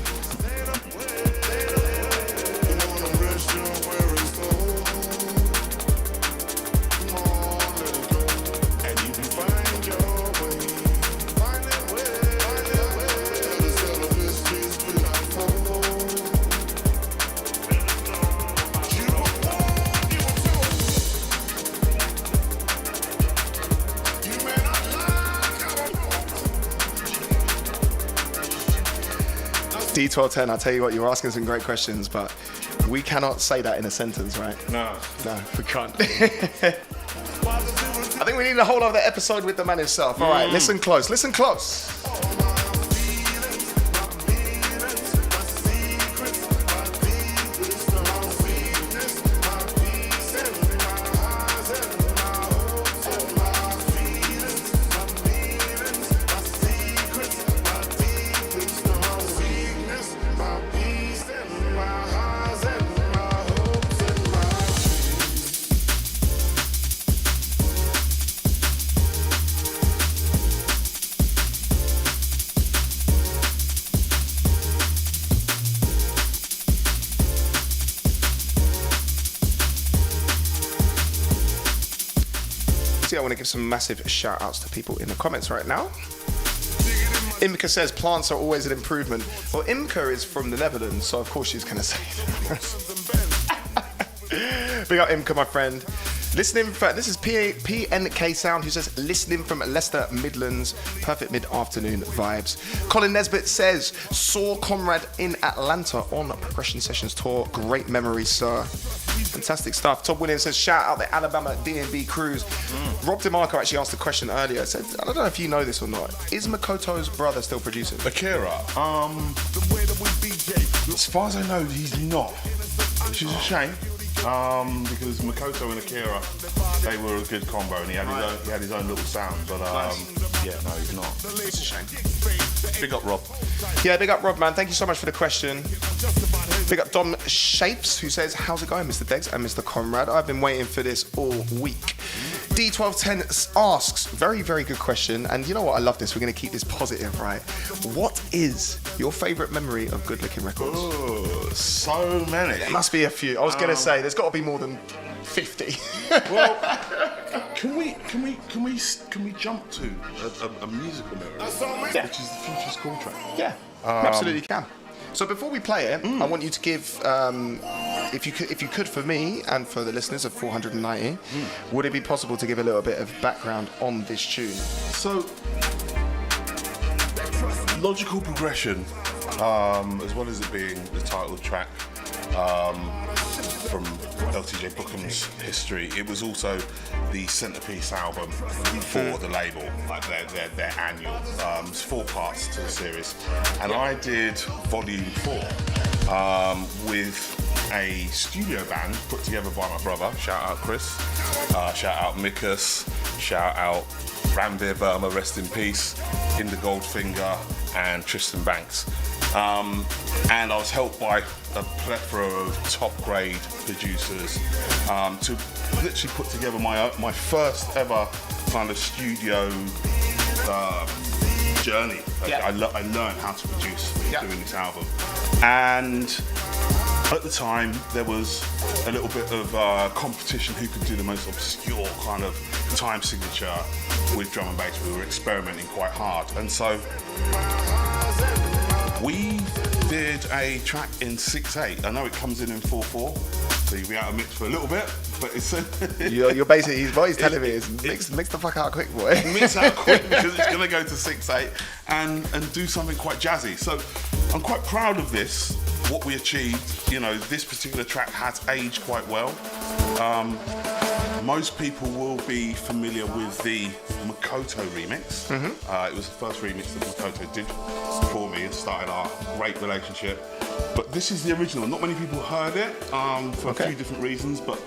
D1210, I tell you what, you're asking some great questions, but we cannot say that in a sentence, right? No, we can't. I think we need a whole other episode with the man himself. All right, listen close. I want to give some massive shout outs to people in the comments right now. Imka says plants are always an improvement. Well, Imka is from the Netherlands, so of course she's going to say that. Big up Imka, my friend. Listening for, this is PNK Sound, who says, listening from Leicester Midlands, perfect mid-afternoon vibes. Colin Nesbitt says, saw Conrad in Atlanta on a Progression Sessions tour. Great memories, sir. Fantastic stuff. Todd Williams says, shout out the Alabama D&B cruise. Rob DeMarco actually asked a question earlier. Said, I don't know if you know this or not. Is Makoto's brother still producing? Akira. As far as I know, he's not. Which is a shame. Because Makoto and Akira, they were a good combo, and he had his own little sound. But yeah, no, he's not. It's a shame. Big up Rob. Yeah, big up Rob, man. Thank you so much for the question. Big up Dom Shapes, who says, how's it going, Mr. Degs and Mr. Conrad? I've been waiting for this all week. D1210 asks, very, very good question. And you know what? I love this. We're going to keep this positive, right? What is your favourite memory of Good Looking Records? Oh, so many. There must be a few. I was going to say, there's got to be more than 50. Well, can we jump to a musical memory, which is the Future School track? Yeah, absolutely can. So before we play it, I want you to give, if you could for me and for the listeners of 490, would it be possible to give a little bit of background on this tune? So, logical progression, as well as it being the title track from LTJ Bookham's history, it was also the centerpiece album for the label, like their annual. It's 4 parts to the series, and I did volume 4 with a studio band put together by my brother. Shout out Chris, shout out Mikus, shout out Ranveer Verma, rest in peace, Inda Goldfinger, and Tristan Banks. And I was helped by a plethora of top grade producers to literally put together my first ever kind of studio journey. I learned how to produce doing this album. And at the time, there was a little bit of competition who could do the most obscure kind of time signature with drum and bass. We were experimenting quite hard. And so we did a track in 6/8. I know it comes in 4/4, so you'll be out of mix for a little bit, but it's... You're basically, what he's telling me is mix the fuck out quick, boy. Mix out quick, because it's going to go to 6/8 and do something quite jazzy. So I'm quite proud of this, what we achieved. You know, this particular track has aged quite well. Most people will be familiar with the Makoto remix. It was the first remix that Makoto did for me and started our great relationship. But this is the original. Not many people heard it for a few different reasons, but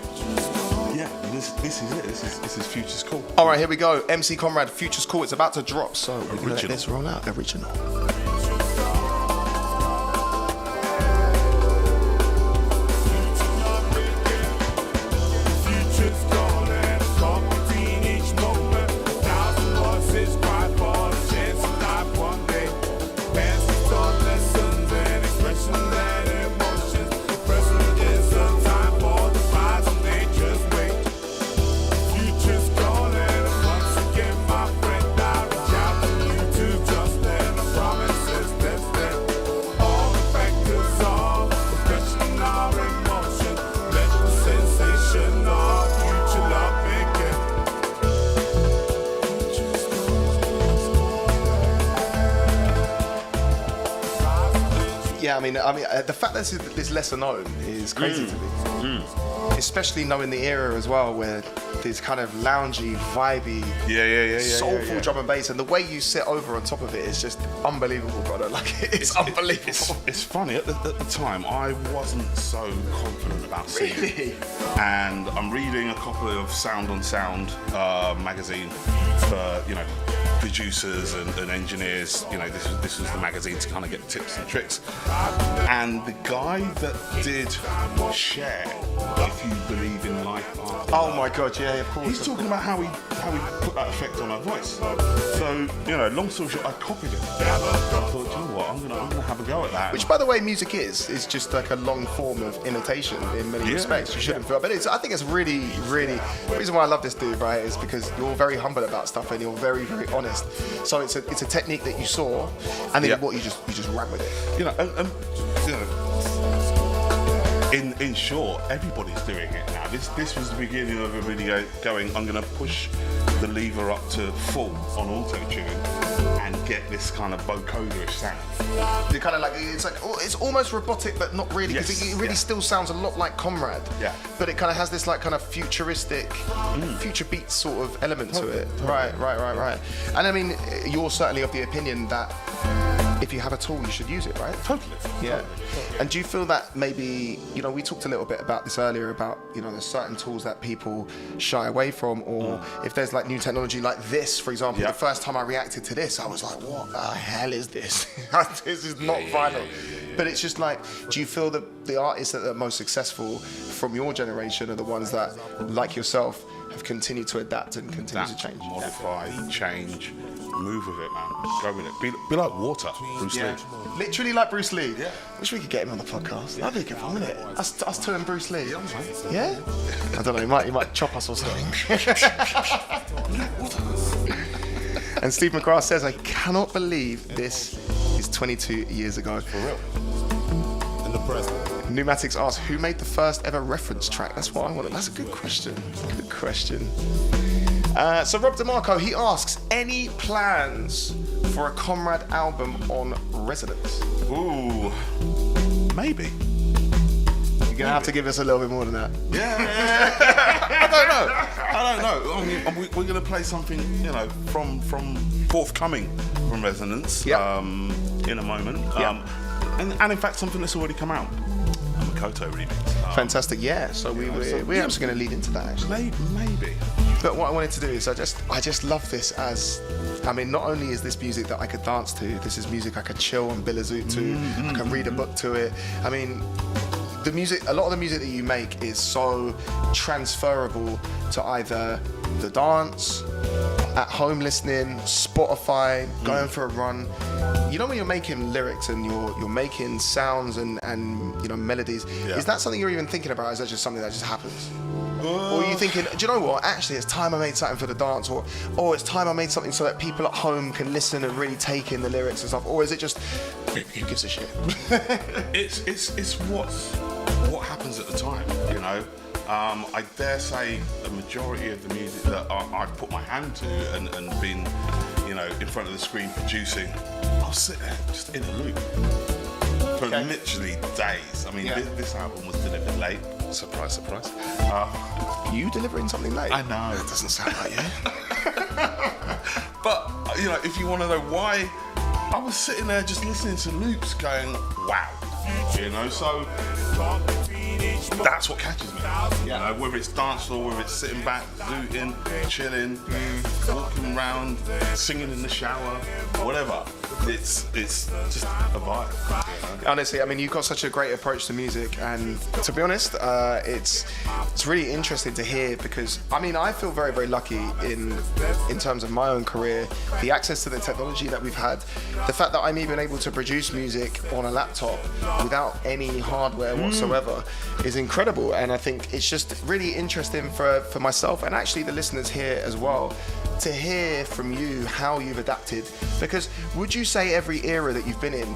yeah, this is it. This is Future's Cool. All right, here we go. MC Conrad, Future's Cool. It's about to drop, so we're going to let this roll out. Original. yeah, I mean, the fact that this lesser known is crazy to me. Especially knowing the era as well, where this kind of loungy, vibey, soulful drum and bass, and the way you sit over on top of it is just unbelievable, brother. Like it's unbelievable. It's funny. At the time, I wasn't so confident about singing. Really? And I'm reading a copy of Sound on Sound magazine for producers and engineers. This was the magazine to kind of get tips and tricks. And the guy that did Share, If You Believe in Life After Oh Love, my God, yeah, of course. he's talking about how he put that effect on her voice. So long story short, I copied it. I thought, you know what, I'm gonna have a go at that. Which, by the way, music is just like a long form of imitation in many respects. You shouldn't feel, but I think it's really, really. The reason why I love this dude, right, is because you're very humble about stuff and you're very, very honest. So it's a technique that you saw, and then you just ran with it. In short, everybody's doing it now. This was the beginning of a video going, I'm going to push the lever up to full on auto-tune and get this kind of vocoder-ish sound. You're kind of like, it's almost robotic, but not really, because it really still sounds a lot like Conrad. Yeah. But it kind of has this like kind of futuristic, future beat sort of element to it. Right. And I mean, you're certainly of the opinion that if you have a tool, you should use it, right? Totally. Yeah. And do you feel that maybe, we talked a little bit about this earlier about, there's certain tools that people shy away from, or if there's like new technology like this, for example, the first time I reacted to this, I was like, what the hell is this? This is not vinyl. But it's just like, do you feel that the artists that are most successful from your generation are the ones that, like yourself, have continued to adapt and continue to change? Modify, change, move with it, man. Go with it. Be like water, Bruce Lee. Literally like Bruce Lee. Yeah. Wish we could get him on the podcast. That'd be a good one, wouldn't it? Us two and Bruce Lee. Yeah? I don't know, he might chop us or something. And Steve McGrath says, I cannot believe this is 22 years ago. For real. In the present. Pneumatics asks, who made the first ever reference track? That's what I wanted. That's a good question. Good question. So Rob DeMarco, he asks, any plans for a Conrad album on Resonance? Ooh, maybe. You're gonna have to give us a little bit more than that. Yeah. I don't know. I mean, we're gonna play something, from forthcoming from Resonance. Yep. In a moment. Yep. And in fact, something that's already come out. A Makoto remix. Fantastic, yeah. So we're actually going to lead into that, actually. Maybe. But what I wanted to do is I just love this as, I mean, not only is this music that I could dance to, this is music I could chill and billazoot to, I can read a book to it. I mean, a lot of the music that you make is so transferable to either the dance, at home listening, Spotify, going for a run. When you're making lyrics and you're making sounds and melodies, is that something you're even thinking about, or is that just something that just happens? Or are you thinking, do you know what, actually it's time I made something for the dance, or it's time I made something so that people at home can listen and really take in the lyrics and stuff, or is it just, who gives a shit? It's what happens at the time, I dare say the majority of the music that I've put my hand to and been, in front of the screen producing, I'll sit there just in a loop for literally days. I mean, this album was delivered late. Surprise, surprise. You delivering something late? I know. It doesn't sound like you. But, if you want to know why, I was sitting there just listening to loops going, wow. So that's what catches me. Whether it's dance floor, whether it's sitting back, zooting, chilling, walking around, singing in the shower, whatever. It's just a vibe. Honestly, I mean, you've got such a great approach to music, and to be honest, it's really interesting to hear, because I mean, I feel very, very lucky in terms of my own career, the access to the technology that we've had, the fact that I'm even able to produce music on a laptop without any hardware whatsoever is incredible. And I think it's just really interesting for myself and actually the listeners here as well, to hear from you how you've adapted. Because would you say every era that you've been in,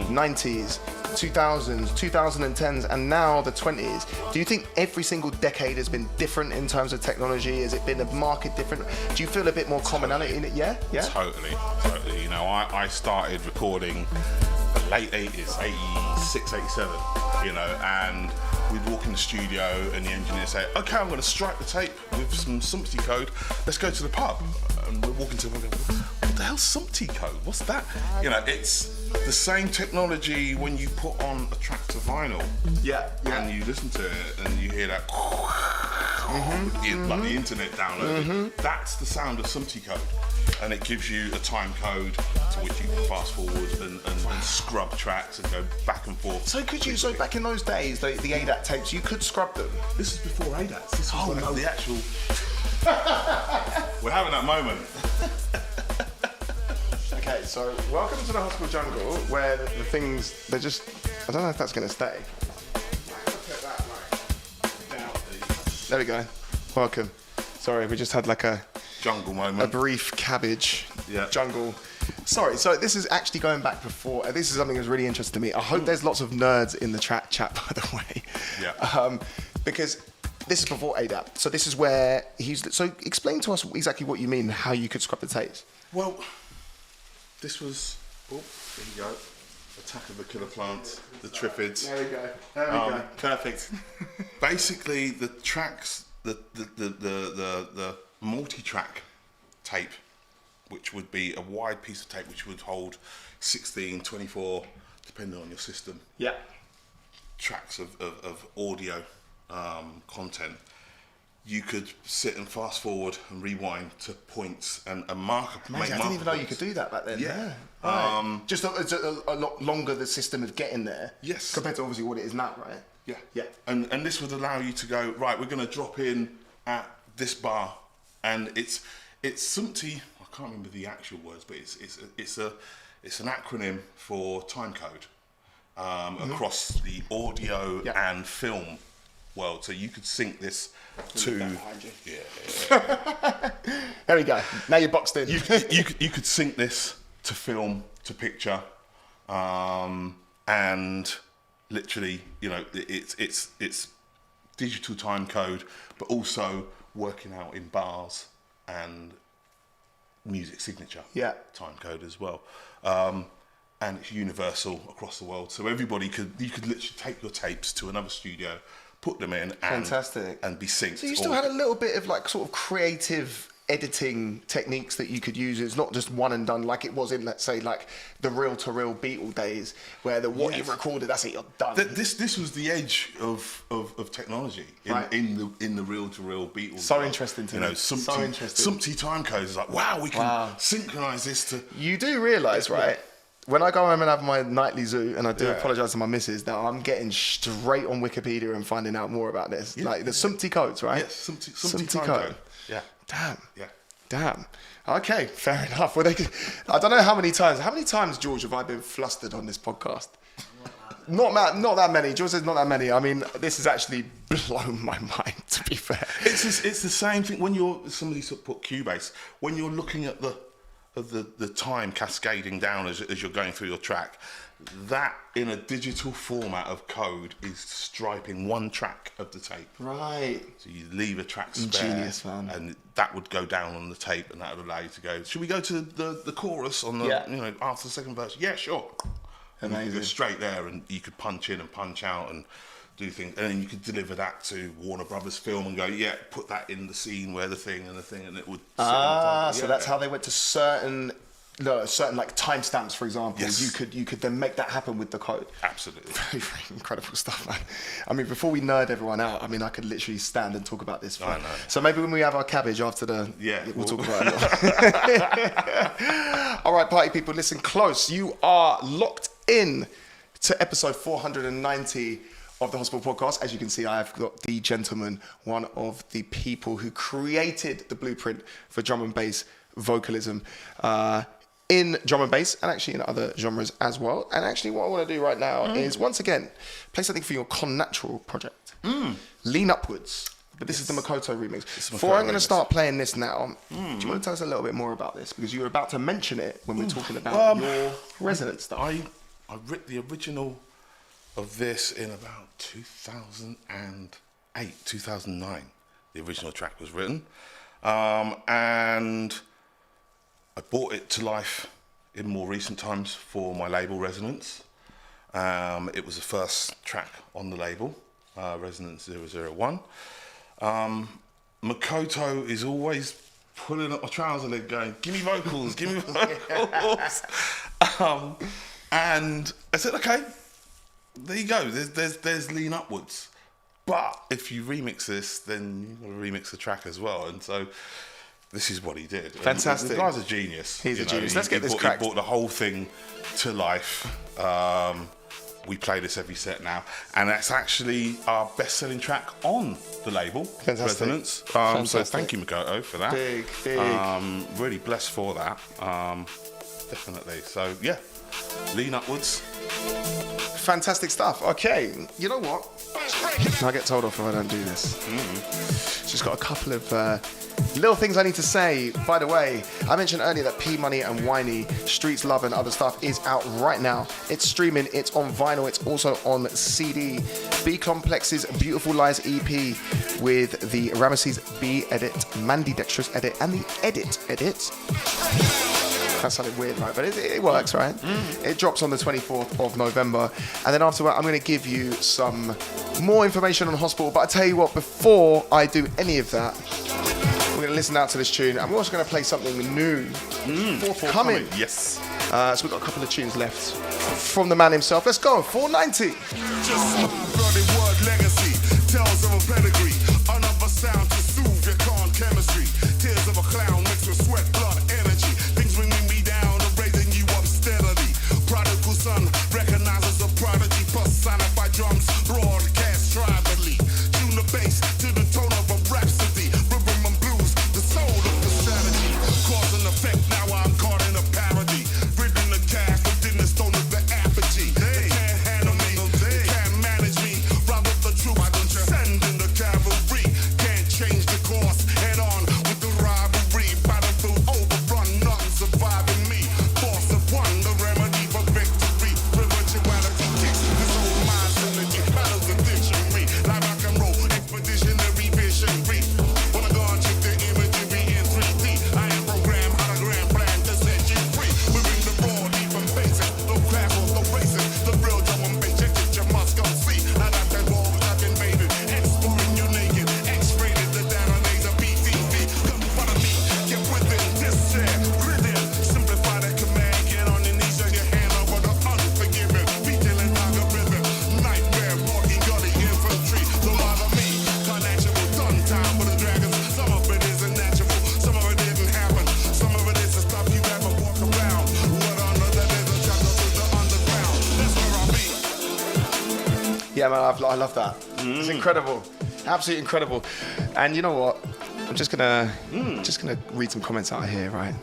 90s, 2000s, 2010s, and now the 20s, do you think every single decade has been different in terms of technology? Has it been a market different? Do you feel a bit more commonality in it? Yeah? Totally. I started recording late 80s, 86, 87, you know, and we'd walk in the studio and the engineer say, okay, I'm going to strike the tape with some Sumpty code, let's go to the pub. And we're walking to the pub and go, what the hell's Sumpty code? What's that? You know, it's the same technology when you put on a track to vinyl. Yeah. And you listen to it and you hear that, like the internet download. That's the sound of Sumpty code. And it gives you a time code to which you can fast forward and scrub tracks and go back and forth. So so back in those days, the ADAT tapes, you could scrub them? This is before ADATs. This was the actual... We're having that moment. Okay, so welcome to the hospital jungle, where the things, they're just, I don't know if that's going to stay. There we go. Welcome. Sorry, we just had like a jungle moment. A brief cabbage jungle. Sorry, so this is actually going back before. This is something that's really interesting to me. I hope there's lots of nerds in the chat, by the way. Yeah. Because this is before ADAP. So this is where so explain to us exactly what you mean, how you could scrub the tapes. Well, this was, there you go. Attack of the Killer Plants, the Triffids. There we go. There we go. Perfect. Basically, the tracks, the multi-track tape, which would be a wide piece of tape which would hold 16, 24, depending on your system. Yeah. Tracks of audio content. You could sit and fast forward and rewind to points and mark. I didn't even know you could do that back then. Yeah. Right. Just it's a lot longer the system of getting there. Yes. Compared to obviously what it is now, right? Yeah. Yeah. And this would allow you to go, right, we're going to drop in at this bar, and it's Sumpty. I can't remember the actual words, but it's an acronym for time code across the audio and film world. So you could sync this to There we go. Now you're boxed in. you could sync this to film, to picture, and literally, you know, it's digital time code, but also working out in bars and music signature time code as well. And it's universal across the world, so you could literally take your tapes to another studio, put them in, and be synced. So you still had a little bit of like sort of creative editing techniques that you could use. It's not just one and done like it was in, let's say, like the reel-to-reel Beatle days, where what you've recorded, that's it, you're done. This was the edge of technology in the reel-to-reel Beatles. So interesting to me. Sumpty time codes is like, wow, we can synchronize this to. You do realise, right? When I go home and have my nightly zoo, and I do apologise to my missus, that I'm getting straight on Wikipedia and finding out more about this. Like the Sumpty codes, right? Yes, Sumpty time code. Yeah. Damn. Yeah. Damn. Okay, fair enough. Well, I don't know how many times. How many times, George, have I been flustered on this podcast? Not that many. George says not that many. I mean, this has actually blown my mind, to be fair. It's the same thing when somebody put Cubase, when you're looking at the time cascading down as you're going through your track, that in a digital format of code is striping one track of the tape. Right. So you leave a track spare. Ingenious, man. And that would go down on the tape, and that would allow you to go, should we go to the chorus on the after the second verse? Yeah, sure. Amazing. And you go straight there, and you could punch in and punch out and do things, and then you could deliver that to Warner Brothers Film and go, put that in the scene where the thing, and it would. So that's how they went to certain like timestamps, for example. Yes. You could then make that happen with the code. Absolutely. Very, very incredible stuff, man. I mean, before we nerd everyone out, I mean, I could literally stand and talk about this. I know. So maybe when we have our cabbage after we'll talk about it. All right, party people, listen close. You are locked in to episode 490 of the Hospital Podcast. As you can see, I have got the gentleman, one of the people who created the blueprint for drum and bass vocalism in drum and bass, and actually in other genres as well. And actually what I want to do right now is, once again, play something for your Connatural project. Lean Upwards. But this is the Makoto remix. Before I'm going to start playing this now, do you want to tell us a little bit more about this? Because you were about to mention it when we were talking about your Resonance stuff. I wrote the original of this in about 2008, 2009. The original track was written. And I brought it to life in more recent times for my label Resonance. It was the first track on the label, Resonance 001. Makoto is always pulling up my trouser leg going, give me vocals, give me vocals. And I said, okay, there you go, there's Lean Upwards. But if you remix this, then you've got to remix the track as well. And so this is what he did. Fantastic. And the guy's a genius. He's a genius. Let's get this cracked. He brought the whole thing to life. We play this every set now, and that's actually our best-selling track on the label, Fantastic. Resonance. Fantastic. So thank you, Makoto, for that. Big. Really blessed for that. Definitely. So yeah, Lean Upwards. Fantastic stuff. Okay, you know what? I get told off if I don't do this. Just got a couple of little things I need to say. By the way, I mentioned earlier that P Money and Whiny, Streets Love and Other Stuff is out right now. It's streaming, it's on vinyl, it's also on CD. B Complex's Beautiful Lies EP with the Ramesses B edit, Mandy Dexterous edit, and the edit. That sounded weird, right? But it works, right? It drops on the 24th of November. And then after that, I'm going to give you some more information on Hospital. But I tell you what, before I do any of that, we're going to listen out to this tune. And we're also going to play something new. Forthcoming. Yes. So we've got a couple of tunes left from the man himself. Let's go. 490. Just my bloody word legacy, tales of a pedigree, another sound to soothe your calm chemistry, tears of a clown mixed with sweat, blood, energy, things bringing me down and raising you up steadily. Prodigal son recognizes a prodigy, personified drums, broadcast tribally, tune the bass to the tone of a rhapsody, rhythm and blues, the soul of the strategy, cause and effect, now I'm caught in a parody, ridden the calf within the stone of the apogee. They can't handle me, they can't manage me, rob of the truth, send in the cavalry, can't change the course, head on with the rivalry, battlefield overrun, nothing surviving me, force of one, the remedy for victory, spirituality kicks, this old mind synergy, battles the dictionary, like rock and roll, expeditionary visionary, when I go and check the imagery in 3D, I am programmed, hologram, plan to set you free, we bring the raw, deep and basic, no crackles, no races, the real drum and bass, check it, you must go see, now that that wall I've invaded, exploring you naked, X-rated, the data laser, BTV, come in front of me, get within this chair, grid in, simplify that command, get on your knees and your hand over the unforgiving, detailing algorithm, nightmare, walking gully infantry, don't bother me, unnatural, done time for the dragons, some of it isn't natural, some of it didn't happen, some of it is the stuff you ever walk around, what under that is a jungle to the underground, that's where I'll be. Yeah, man, I love that. It's incredible, absolutely incredible. And you know what? I'm just gonna read some comments out here, right?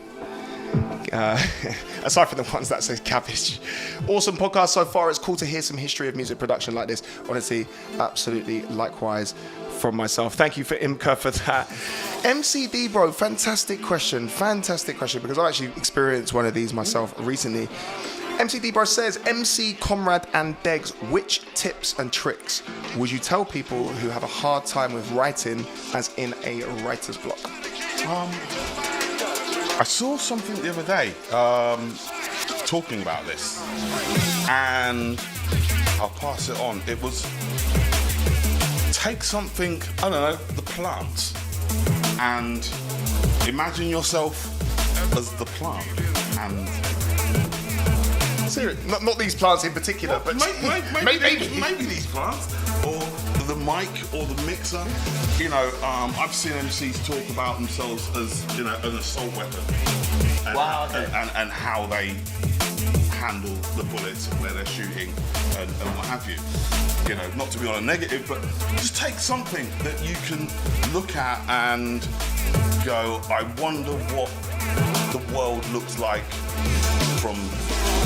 Aside from the ones that say cabbage. Awesome podcast so far. It's cool to hear some history of music production like this. Honestly, absolutely likewise from myself. Thank you for Imka for that. MCD, bro, fantastic question, because I actually experienced one of these myself recently. MCD bro says, MC Conrad and Degs, which tips and tricks would you tell people who have a hard time with writing, as in a writer's block? I saw something the other day talking about this, and I'll pass it on. It was, take something, I don't know, the plants, and imagine yourself as the plant, and Seriously, not these plants in particular, but maybe these plants, or the mic, or the mixer. You know, I've seen MCs talk about themselves as, you know, an assault weapon. And, Wow, okay. and how they handle the bullets where they're shooting and what have you. You know, not to be on a negative, but just take something that you can look at and go, I wonder what the world looks like from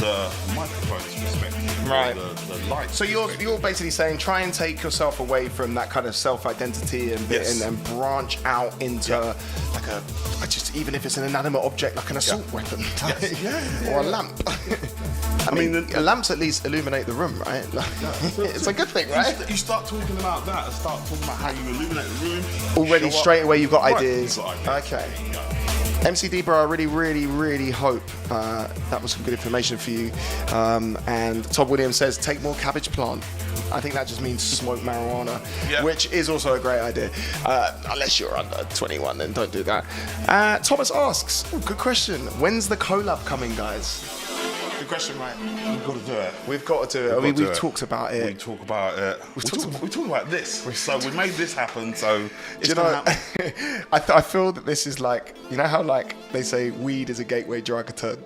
the microphone's perspective, Right. The light. So you're basically saying try and take yourself away from that kind of self-identity and Yes. and branch out into like just even if it's an inanimate object like an assault weapon, or a lamp. I mean, the lamps at least illuminate the room, right? It's a good thing, right? You start talking about that and start talking about how you illuminate the room. Already show up. straight away you've got Right, ideas. you've got ideas. Okay. Yeah. MC Debra, I really hope that was some good information for you. And Todd Williams says, take more cabbage plant. I think that just means smoke marijuana, which is also a great idea. Unless you're under 21, then don't do that. Thomas asks, good question, when's the collab coming, guys? Good question, right? We've got to do it. We've got to do it. I mean, we've talked about it. We talk about it. We talk about this. So we made this happen. So it's do you know? happen. I feel that this is like, you know how like they say weed is a gateway drug to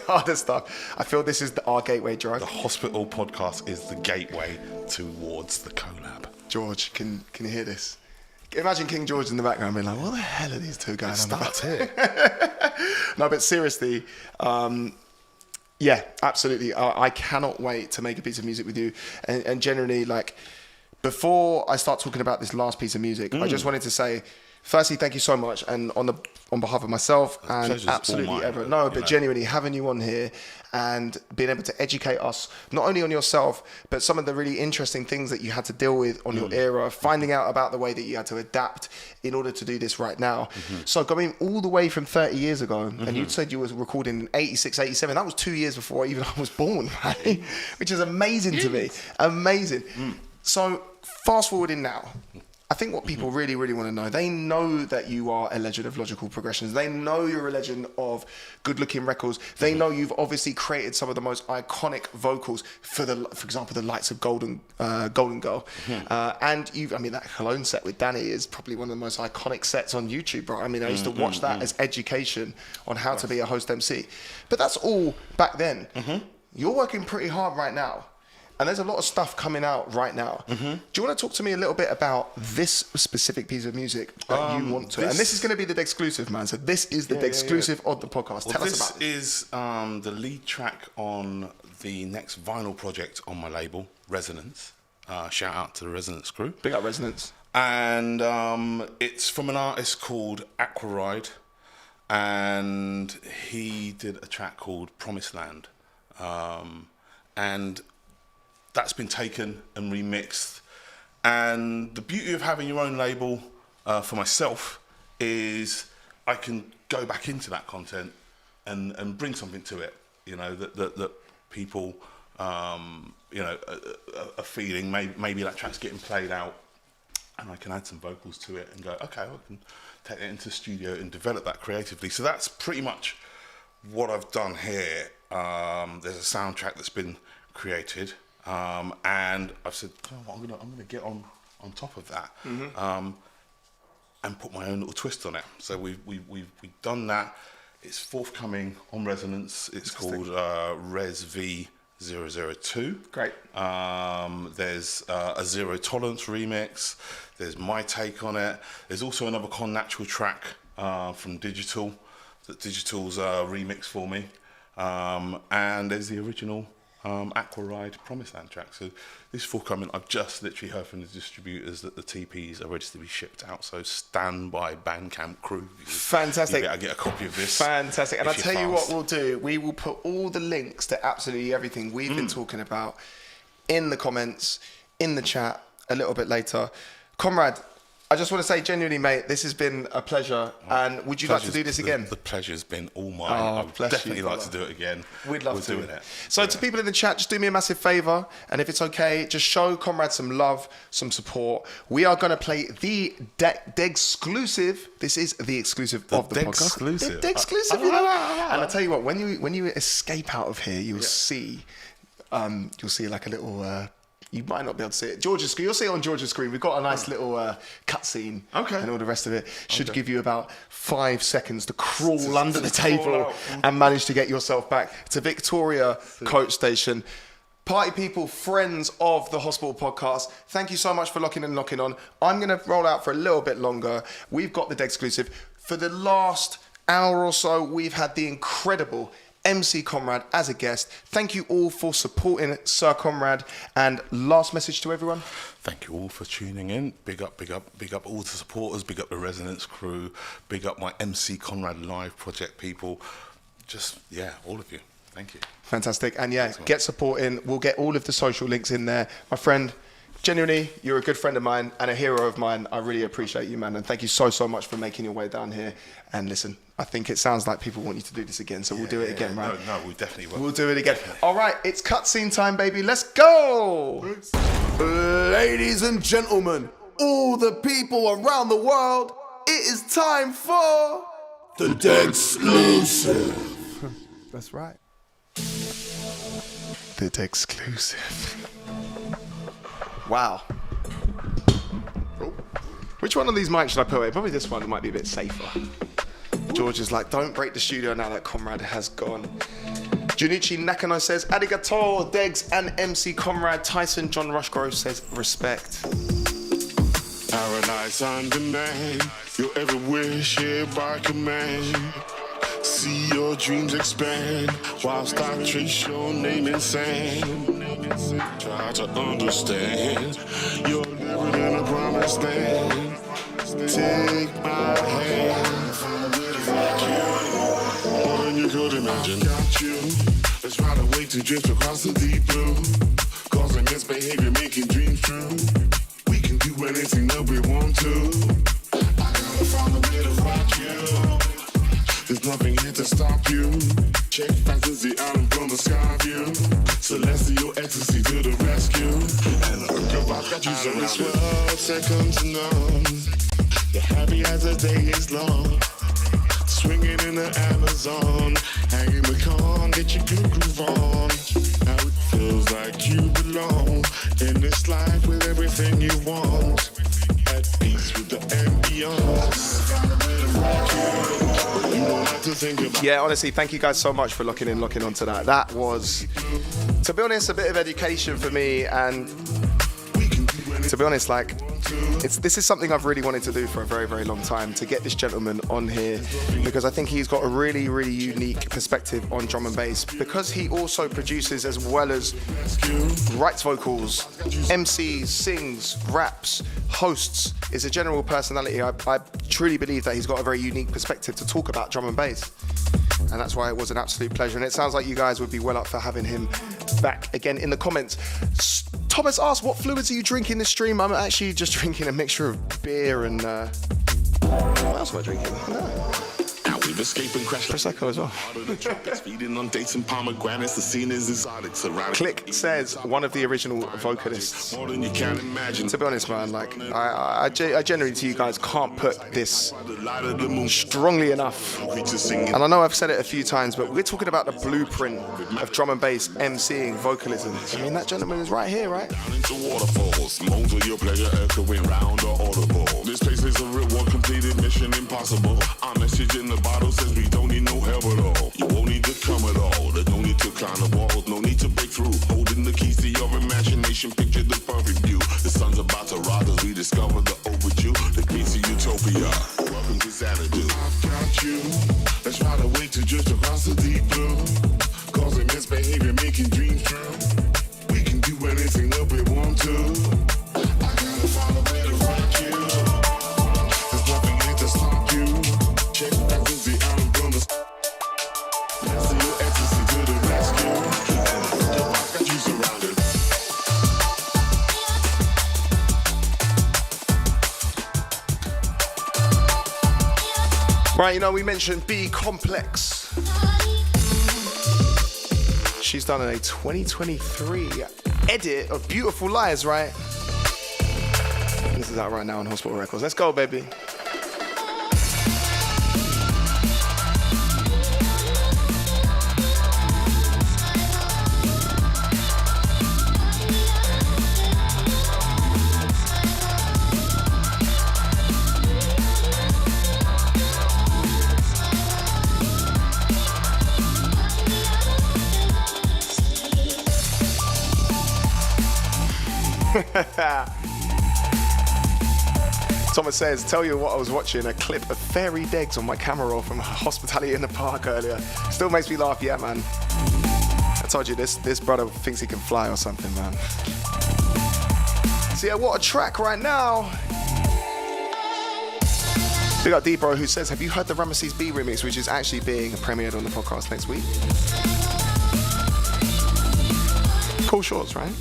other stuff. I feel this is our gateway drug. The Hospital Podcast is the gateway towards the collab. George, can you hear this? Imagine King George in the background being like, what the hell are these two going on about? Here. No, but seriously. Yeah, absolutely. I cannot wait to make a piece of music with you. And generally, like, before I start talking about this last piece of music, I just wanted to say, firstly, thank you so much. And on behalf of myself and absolutely everyone. No, but genuinely having you on here and being able to educate us, not only on yourself, but some of the really interesting things that you had to deal with on your era, finding out about the way that you had to adapt in order to do this right now. So going all the way from 30 years ago, and you said you were recording in 86, 87, that was 2 years before even I was born, right? Which is amazing to me. Amazing. So fast forwarding now, I think what people really want to know, they know that you are a legend of logical progressions. They know you're a legend of good-looking records. They know you've obviously created some of the most iconic vocals for example, the likes of Golden Girl. And that Cologne set with Danny is probably one of the most iconic sets on YouTube, right? I mean, I used to watch that as education on how to be a host MC. But that's all back then. You're working pretty hard right now. And there's a lot of stuff coming out right now. Do you want to talk to me a little bit about this specific piece of music that you want to? And this is going to be the exclusive, man. So this is the exclusive of the podcast. Tell us about it. This is the lead track on the next vinyl project on my label, Resonance. Shout out to the Resonance crew. Big up Resonance. And it's from an artist called Aquaride. And he did a track called Promised Land. And that's been taken and remixed. And the beauty of having your own label for myself is I can go back into that content and bring something to it, you know, that people, are feeling. Maybe that track's getting played out and I can add some vocals to it and go, okay, I can take it into the studio and develop that creatively. So that's pretty much what I've done here. There's a soundtrack that's been created. And I've said, oh, I'm gonna get on top of that, and put my own little twist on it. So we've done that. It's forthcoming on Resonance. It's called Res V002. Great. There's a Zero Tolerance remix. There's my take on it. There's also another Con Natural track from Digital that Digital's remixed for me. And there's the original Aquaride Promised Land track. So this is forthcoming. I've just literally heard from the distributors that the TPs are ready to be shipped out. So stand by Bandcamp crew. Fantastic. I get a copy of this. Fantastic. And I'll tell you what we'll do. We will put all the links to absolutely everything we've been talking about in the comments, in the chat a little bit later. Conrad, I just want to say genuinely, mate, this has been a pleasure. And would you like to do this again? The pleasure's been all mine. I would definitely like to do it again. We'd love to. We're doing it. So to people in the chat, just do me a massive favour. And if it's okay, just show Conrad some love, some support. We are going to play the Degs exclusive. This is the exclusive of the podcast. Exclusive. The exclusive. And I'll tell you what, when you escape out of here, you'll see like a little... you might not be able to see it. George's screen, you'll see it on George's screen. We've got a nice little cutscene, and all the rest of it should give you about 5 seconds to crawl under the table and manage to get yourself back to Victoria Coach Station. Party people, friends of the Hospital Podcast, thank you so much for locking and knocking on. I'm going to roll out for a little bit longer. We've got the Degs exclusive. For the last hour or so, we've had the incredible MC Conrad as a guest. Thank you all for supporting Sir Conrad. And last message to everyone. Thank you all for tuning in. Big up all the supporters. Big up the Resonance crew. Big up my MC Conrad live project people. All of you. Thank you. Fantastic. And get support in. We'll get all of the social links in there. My friend, genuinely, you're a good friend of mine and a hero of mine. I really appreciate you, man. And thank you so much for making your way down here. And listen, I think it sounds like people want you to do this again, so we'll do it again, right? No, we definitely will. We'll do it again. All right, it's cutscene time, baby. Let's go! Ladies and gentlemen, all the people around the world, it is time for the Degs exclusive. That's right. The exclusive. Wow. Oh. Which one of these mics should I put away? Probably this one might be a bit safer. George is like, don't break the studio now that Conrad has gone. Junichi Nakano says, arigato, Degs and MC Conrad. Tyson John Rushgrove says, respect. Paradise on demand, your every wish here by command. See your dreams expand, whilst I trace your name in sand. Try to understand, you're living in a promised land. Take my hand, more than you could imagine. Got you, let's ride away to drift across the deep blue. Causing misbehavior, making dreams true. We can do anything that we want to. I gotta find a way to rock you. There's nothing here to stop you. Check fantasy out from the sky view. Celestial ecstasy to the rescue. And I've got you surrounded. 12 seconds to none. You're happy as the day is long. Swinging in the Amazon. Hanging with con, get your good groove on. Now it feels like you belong in this life with everything you want. At peace with the ambience. Yeah, honestly, thank you guys so much for locking onto that. That was, to be honest, a bit of education for me, and to be honest, like, this is something I've really wanted to do for a very, very long time, to get this gentleman on here, because I think he's got a really, really unique perspective on drum and bass, because he also produces as well as writes vocals, MCs, sings, raps, hosts, is a general personality. I truly believe that he's got a very unique perspective to talk about drum and bass. And that's why it was an absolute pleasure. And it sounds like you guys would be well up for having him back again in the comments. Thomas asked, what fluids are you drinking this stream? I'm actually just drinking a mixture of beer and... what else am I drinking? No. Escaping crash Prosecco as well. Feeding on dates and pomegranates. The scene is exotic. Click says one of the original vocalists. More than you can imagine. To be honest, man, like I generally to you guys can't put this strongly enough. And I know I've said it a few times, but we're talking about the blueprint of drum and bass, MCing, vocalism. I mean, that gentleman is right here, right? Down into waterfalls. Moans of your pleasure echoing round or audible. This place is a real one, completed mission impossible. Our message in the bottle says we don't need no help at all. You won't need to come at all. There's no need to climb the walls, no need to break through. Holding the keys to your imagination, picture the perfect view. The sun's about to rise as we discover the overdue. The keys to utopia. Welcome to Xanadu. I've got you. Let's ride away to drift across the deep blue. Causing misbehavior, making dreams true. We can do anything that we want to. I gotta find a way to rock you. There's nothing here to stop you. Check fantasy out from the that's your ecstasy to the rescue. And I've got you surrounded. Right, you know, we mentioned B Complex. She's done a 2023 edit of Beautiful Lies, right? This is out right now on Hospital Records. Let's go, baby. Thomas says, tell you what, I was watching a clip of Fairy Degs on my camera roll from Hospitality in the Park earlier. Still makes me laugh, yeah, man. I told you this brother thinks he can fly or something, man. So yeah, what a track right now. We got D-Bro who says, have you heard the Ramesses B remix, which is actually being premiered on the podcast next week? Cool shorts, right?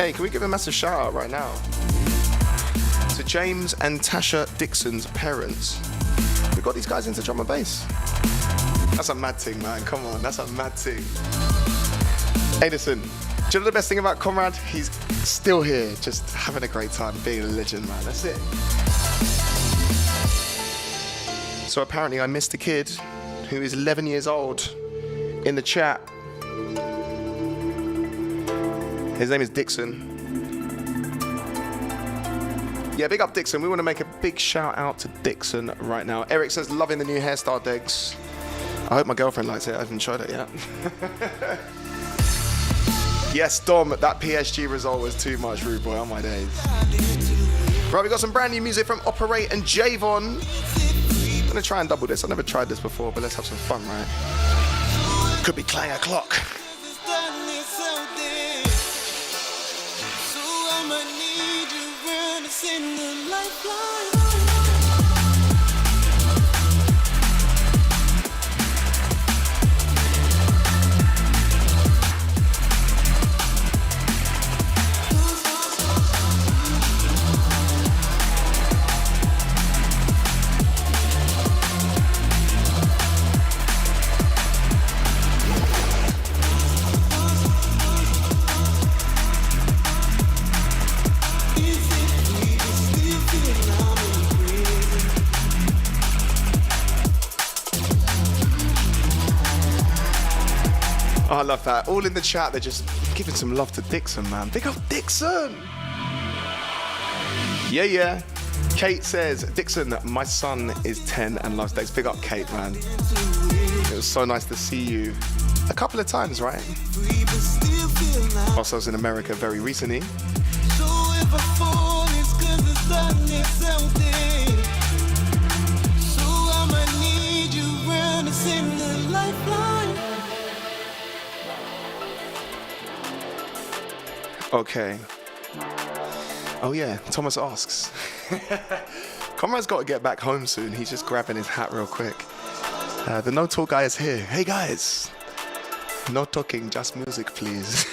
Hey, can we give a massive shout out right now to James and Tasha Dixon's parents? We got these guys into drum and bass. That's a mad thing, man. Come on, that's a mad thing. Hey, listen, do you know the best thing about Conrad? He's still here, just having a great time, being a legend, man. That's it. So apparently I missed a kid who is 11 years old in the chat. His name is Dixon. Yeah, big up Dixon. We want to make a big shout out to Dixon right now. Eric says, loving the new hairstyle, Degs. I hope my girlfriend likes it. I haven't tried it yet. Yes, Dom, that PSG result was too much, rude boy, on my days. Right, we got some brand new music from Operate and Javon. I'm going to try and double this. I've never tried this before, but let's have some fun, right? Could be Clang O'Clock. Oh, I love that. All in the chat, they're just giving some love to Dixon, man. Big up Dixon! Yeah, yeah. Kate says, Dixon, my son is 10 and loves Degs. Big up Kate, man. It was so nice to see you a couple of times, right? Also, I was in America very recently. Okay. Oh yeah, Thomas asks. Conrad's got to get back home soon. He's just grabbing his hat real quick. The no talk guy is here. Hey guys. No talking, just music, please.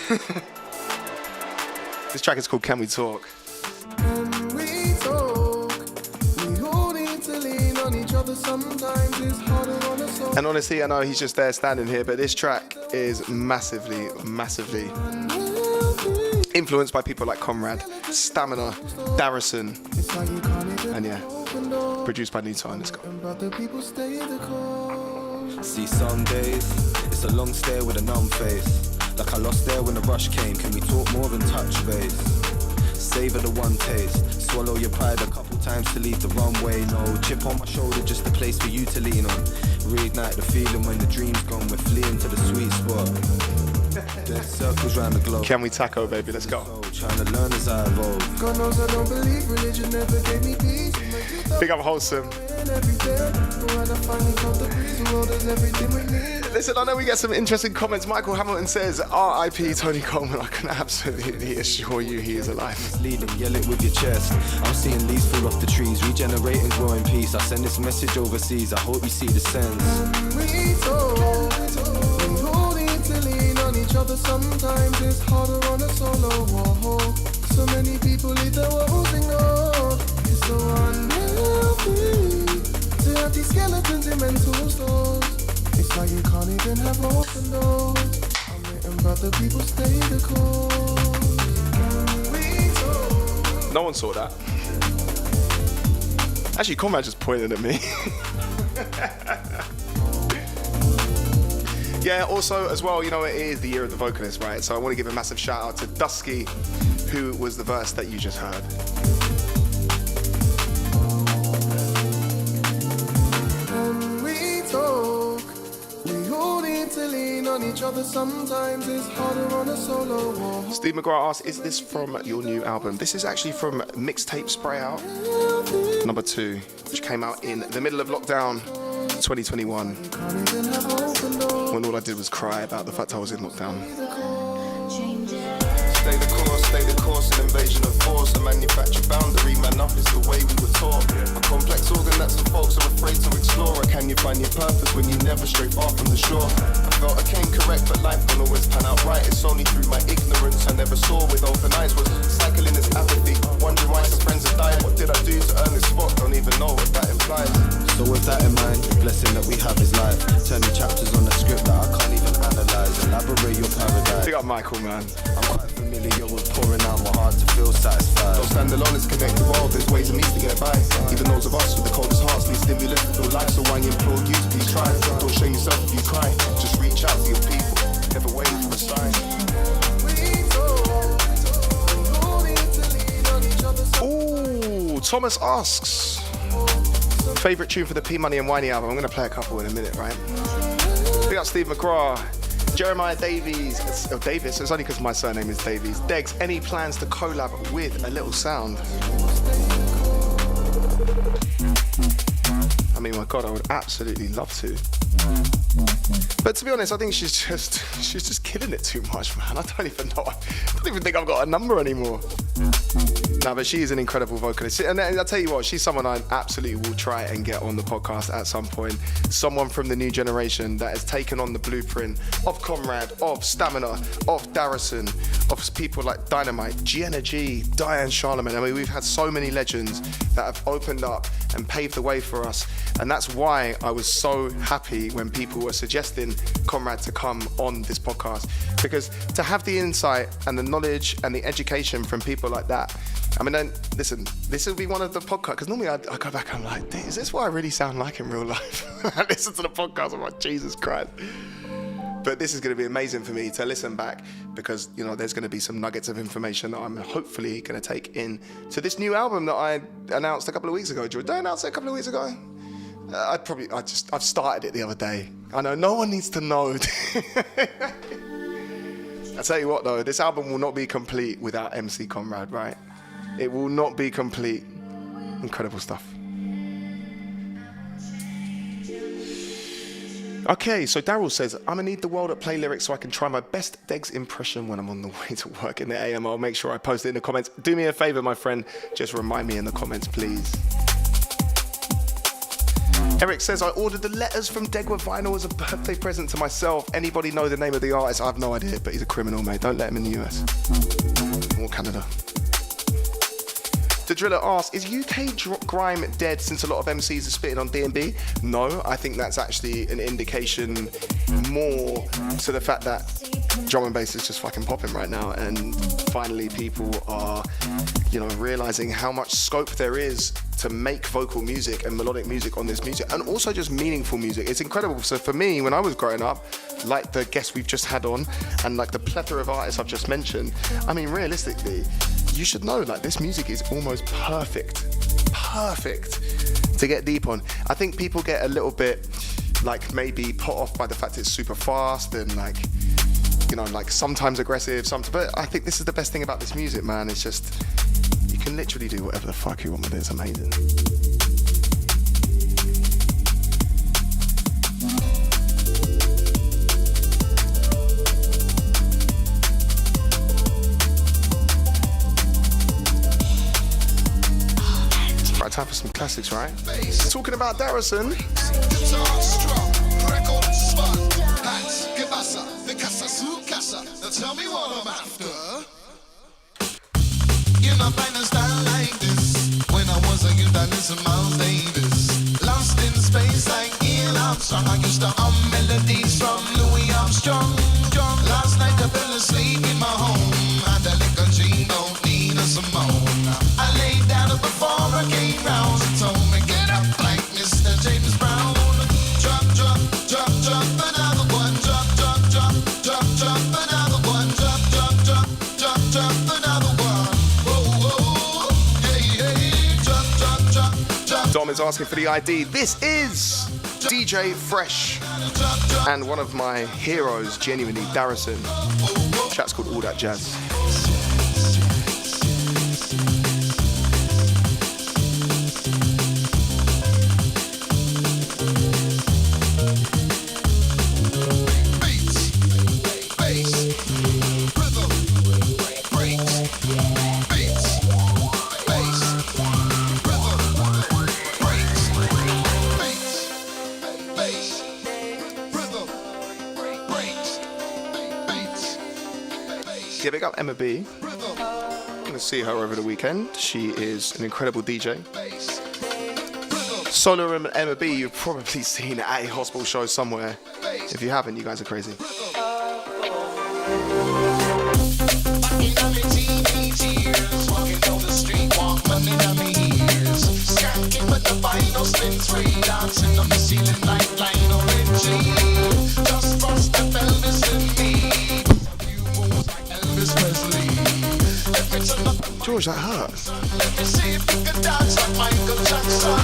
This track is called Can We Talk? Can we talk? We all need to lean on each other. Sometimes it's harder on us all. And honestly, I know he's just there standing here, but this track is massively influenced by people like Conrad, Stamina, Darrison, and yeah, produced by Nito. Let's go. See, some days it's a long stare with a numb face. Like I lost there when the rush came. Can we talk more than touch base? Savor the one taste. Swallow your pride a couple times to leave the runway. No chip on my shoulder, just a place for you to lean on. Reignite the feeling when the dream's gone. We're fleeing to the sweet spot. Dead circles round the globe. Can we tackle, baby? Let's go. Trying to learn as I evolve. God knows I don't believe religion never gave me peace. Big up Wholesome. Listen, I know we get some interesting comments. Michael Hamilton says, R.I.P. Tony Coleman. I can absolutely assure you he is alive. Leading, yell it with your chest. I'm seeing leaves fall off the trees, regenerate and grow in peace. I send this message overseas. I hope you see the sense. We all need to lean on each other. Sometimes it's harder on a solo wall. So many people leave their woes and go. It's so unhealthy to have these skeletons in mental stores. It's like you can't even have open doors. I'm waiting, but the people stay the course. No one saw that. Actually, Conrad just pointed at me. Yeah, also, as well, you know, it is the year of the vocalist, right? So I want to give a massive shout out to Dusky, who was the verse that you just heard. When we talk, we all need to lean on each other. Sometimes it's harder on a solo wall. Steve McGrath asks, is this from your new album? This is actually from Mixtape Spray Out, number 2, which came out in the middle of lockdown 2021, when all I did was cry about the fact I was in lockdown. Stay the course, an invasion of force, a manufactured boundary, man up is the way we were taught. A complex organ that some folks are afraid to explore. Or can you find your purpose when you never stray far from the shore? Felt I came correct, but life don't always pan out right. It's only through my ignorance I never saw with open eyes. Was cycling this apathy, wondering why some friends have died. What did I do to earn this spot? Don't even know what that implies. So with that in mind, the blessing that we have is life. Turning chapters on a script that I can't even analyze. Elaborate your paradise. Big up Michael, man. I'm quite familiar with pouring out my heart to feel satisfied. Don't stand alone, it's connected world. There's ways and means to get by. Even those of us with the coldest hearts need stimulus to feel life. So why implore you to please try? Don't shame yourself if you cry. Just reach out to your people. Never wait for a sign. Ooh, Thomas asks, favourite tune for the P Money and Whiny album? I'm going to play a couple in a minute, right? Big up Steve McGraw, Jeremiah Davies, Davis, it's only because my surname is Davies. Degs, any plans to collab with A Little Sound? I mean, my God, I would absolutely love to. But to be honest, I think she's just killing it too much, man. I don't even think I've got a number anymore. No, but she is an incredible vocalist. And I'll tell you what, she's someone I absolutely will try and get on the podcast at some point. Someone from the new generation that has taken on the blueprint of Conrad, of Stamina, of Darrison, of people like Dynamite, Gianna G, Diane Charlemagne. I mean, we've had so many legends that have opened up and paved the way for us. And that's why I was so happy when people were suggesting Conrad to come on this podcast. Because to have the insight and the knowledge and the education from people like that, I mean, then, listen, this will be one of the podcasts, because normally I go back and I'm like, is this what I really sound like in real life? I listen to the podcast, I'm like, Jesus Christ. But this is going to be amazing for me to listen back, because, you know, there's going to be some nuggets of information that I'm hopefully going to take in to this new album that I announced a couple of weeks ago. Did I announce it a couple of weeks ago? I've started it the other day. I know no one needs to know. I tell you what though, this album will not be complete without MC Conrad, right? It will not be complete. Incredible stuff. Okay, so Daryl says, I'm gonna need the world at play lyrics so I can try my best Degs impression when I'm on the way to work in the AM. I'll make sure I post it in the comments. Do me a favor, my friend. Just remind me in the comments, please. Eric says, I ordered the letters from Degwa Vinyl as a birthday present to myself. Anybody know the name of the artist? I have no idea, but he's a criminal, mate. Don't let him in the US. Or Canada. The Driller asks, is UK grime dead since a lot of MCs are spitting on D&B? No, I think that's actually an indication more to the fact that drum and bass is just fucking popping right now, and finally people are, you know, realizing how much scope there is to make vocal music and melodic music on this music, and also just meaningful music. It's incredible. So for me, when I was growing up, like the guests we've just had on, and like the plethora of artists I've just mentioned, I mean, realistically, you should know, like, this music is almost perfect to get deep on. I think people get a little bit, like, maybe put off by the fact it's super fast and, like, you know, like sometimes aggressive, but I think this is the best thing about this music, man. It's just, you can literally do whatever the fuck you want with it. It's amazing. Right, time for some classics, right? Talking about Darrison. Guitar strong, record spun, hats, kibasa, the casa, su casa. Now tell me what I'm after. You know, find a style like this. When I was a youth, I listened to Miles Davis. Lost in space like Ian Armstrong. I used to melodies from Louis Armstrong. Last night I fell asleep in my home. Had a lick of G, don't need a Simone. I laid down before I came round. She told me, get up like Mr. James Brown. Drop, drop, drop, drop, another one. Drop, drop, drop, drop, drop, another one. Drop, drop, drop, drop, drop, another one. Whoa, whoa, yeah, yeah. Drop, drop, drop, drop. Dom is asking for the ID. This is DJ Fresh and one of my heroes, genuinely, Darrison. Track's called All That Jazz. Yeah, big up Emma B. I'm going to see her over the weekend. She is an incredible DJ. Solo and Emma B, you've probably seen at a hospital show somewhere. If you haven't, you guys are crazy. George, that hurt. Let me see if you can dance like Michael Jackson.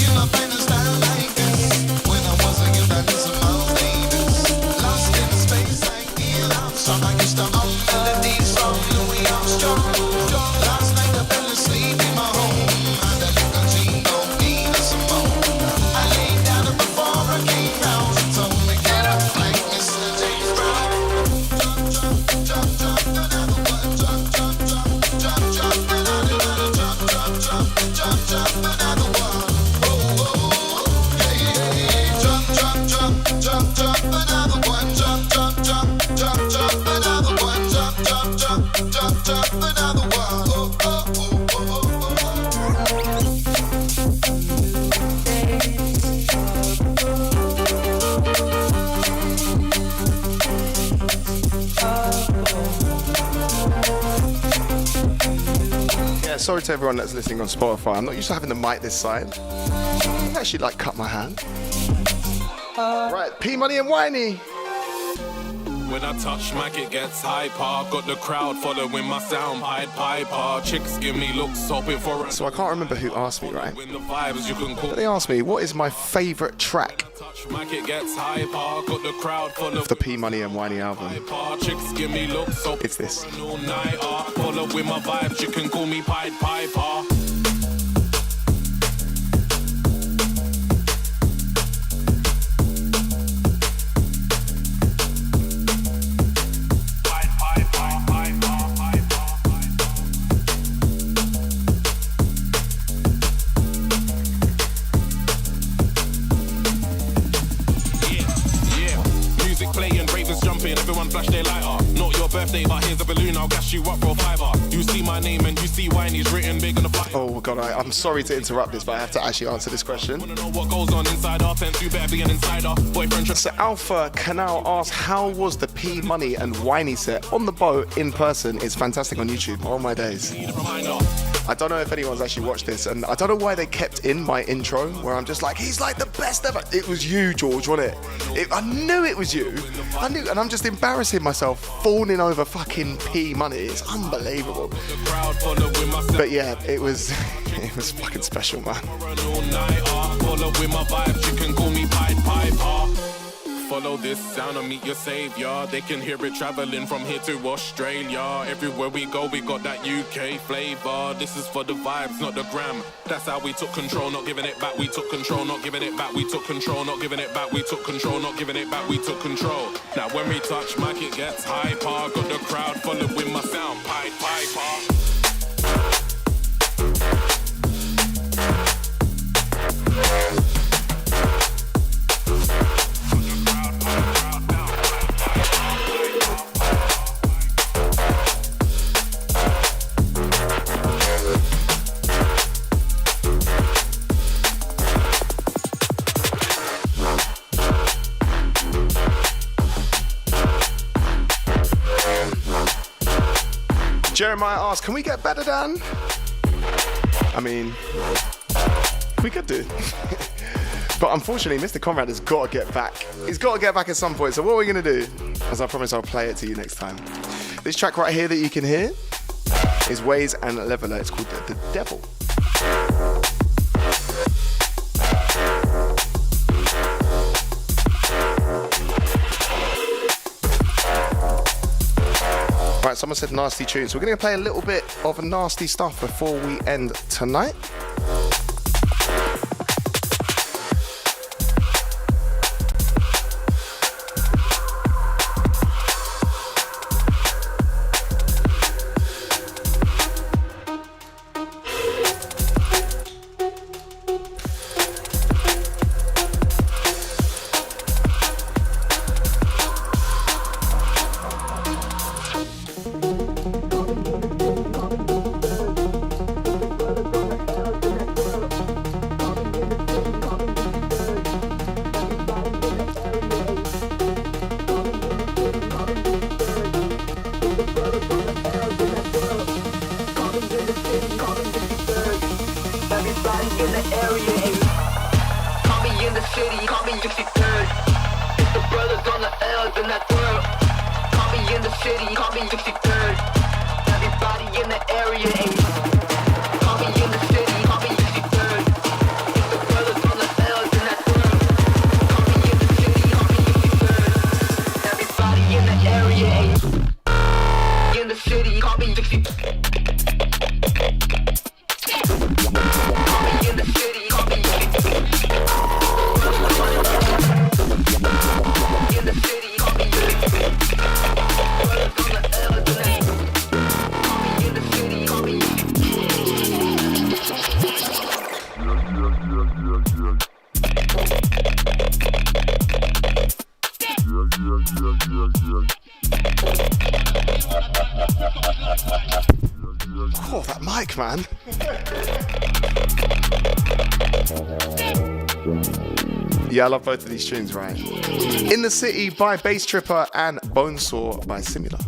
You know, been a style like this. When I was a youth, I did some Miles Davis. Lost in space like Neil Armstrong. I used to hum melodies from Louis Armstrong. Last night I fell asleep in my home. And I took a dream of Nina Simone. I laid down and before I came round, she told me get up like Mr. James Brown. Jump, jump, jump, another one. Jump, jump, jump. Jump, jump, another one. Jump, jump, jump, jump, jump, another one. Oh, oh, oh, yeah, yeah. Jump, jump, jump, jump, jump, another one. Jump, jump, jump, jump, jump, another one. Jump, jump, jump, jump, jump, another one. Oh, oh, oh, oh, oh, oh. Yeah, sorry to everyone that's listening on Spotify. I'm not used to having the mic this side. I actually like cut my hand. Right, P Money and Whiny. When I touch mic, it gets hyper. Got the crowd following my sound. Pied Piper. Chicks give me looks, hoping for a. So I can't remember who asked me, right? When the vibes you can call. But they asked me, what is my favourite track Touch mic, it gets hyper. Got the crowd following of the P Money and Whiny album? Piper. Chicks give me looks, hoping It's this. for an all-nighter. Following my vibes, you can call me Pied Piper. Everyone flash their lighter. Not your birthday, but here's a balloon. I'll gas you up for a fiver. You see my name and you see Whiny's written big on the fire. Oh God, I'm sorry to interrupt this, but I have to actually answer this question. Wanna know what goes on inside our tent? You better be an insider. Boyfriend. So Alpha Canal asks, how was the P Money and Whiny set on the boat in person? It's fantastic on YouTube. Oh my days. I don't know if anyone's actually watched this, and I don't know why they kept in my intro where I'm just like, he's like the best ever. It was you, George, wasn't it? I knew it was you. I knew, and I'm just embarrassing myself, fawning over fucking P Money. It's unbelievable. But yeah, it was fucking special, man. Follow this sound and meet your savior. They can hear it traveling from here to Australia. Everywhere we go, we got that UK flavor. This is for the vibes, not the gram. That's how we took control, not giving it back. We took control, not giving it back. We took control, not giving it back. We took control, not giving it back. We took control. Now when we touch mic, it gets hyper. Got the crowd following my sound. Pied Piper. Jeremiah asks, can we get better, Dan? I mean, we could do. But unfortunately, Mr. Conrad has got to get back. He's got to get back at some point. So what are we going to do? As I promise, I'll play it to you next time. This track right here that you can hear is Waze and Leveler. It's called The Devil. Right, someone said nasty tunes. So we're going to play a little bit of nasty stuff before we end tonight. in that world. Call me in the city, call me 63rd. Everybody in the area ain't. Call me in the city, call me 63rd. It's the brothers from the L's in that world. Call me in the city, call me 63rd. Everybody in the area ain't. In the city, call me 63rd. Call me in the city, call me 63rd. In the city, call me 63rd. Brothers from the L's in that world. Call me in the city, call me 63rd. Oh, that mic, man. Yeah, I love both of these tunes, right? In the City by Bass Tripper and Bonesaw by Similar.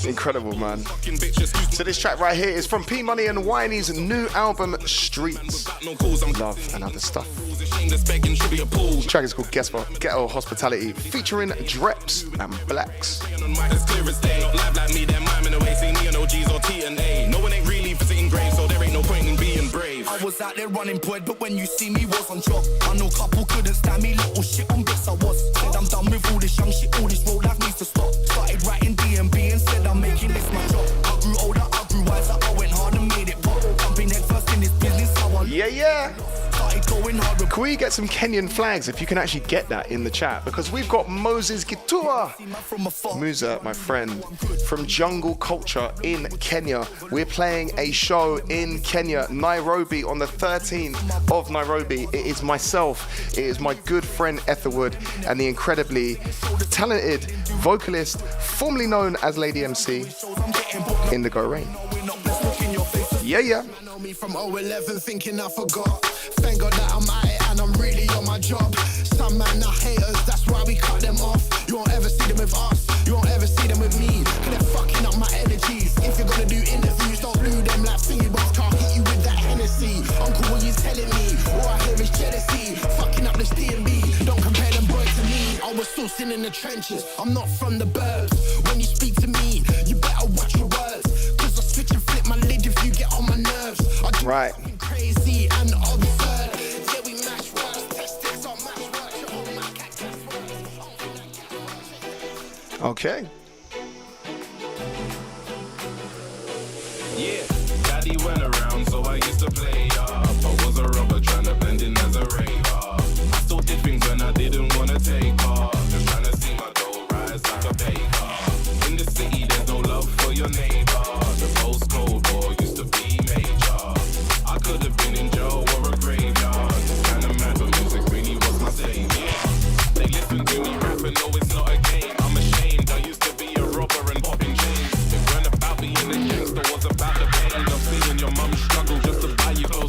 Incredible, man. So this track right here is from P Money and Winey's new album Streets, Love and Other Stuff. This track is called Ghetto Hospitality, featuring Dreps and Blacks. I was out there running bread, but when you see me was on job. I know couple couldn't stand me, little shit on bits I was. Said I'm done with all this young shit, all this road life needs to stop. Started writing D&B and said I'm making this my job. I grew older, I grew wiser, I went hard and made it pop. Jumping head first in this business, how I Yeah. Can we get some Kenyan flags if you can actually get that in the chat? Because we've got Moses Gitua, Musa, my friend, from Jungle Culture in Kenya. We're playing a show in Kenya, Nairobi, on the 13th of Nairobi. It is myself, it is my good friend Etherwood, and the incredibly talented vocalist, formerly known as Lady MC, Indigo Rain. Yeah. Me from 011 thinking I forgot. Thank God that I'm at it and I'm really on my job. Some man are haters, that's why we cut them off. You won't ever see them with us, you won't ever see them with me. Cause they're fucking up my energies. If you're gonna do interviews, don't do them like thingy box. Can't hit you with that Hennessy. Uncle, what you telling me? All I hear is jealousy. Fucking up this D&B. Don't compare them boys to me. I was sourcing in the trenches, I'm not from the burbs. When you speak to me, you better watch your words. Cause I switch and flip my lid if you get on my nerves. Right. Crazy and absurd. Yeah, we mash words, test this on mash words. Okay. Yeah, daddy went around, so I used to play up. I was a robber trying to blend in as a raver. I still did things when I didn't want to take off. Just trying to see my dough rise like a baker. In the city, there's no love for your neighbor. The postcode boy used to be major. I could have been in jail or a graveyard. Kind of mad, but music really was my savior. They listen to me rap and know it's not a game. I'm ashamed, I used to be a robber and popping chains. It weren't about being a gangster, was about the pain of seeing your mum struggle just to buy you clothes.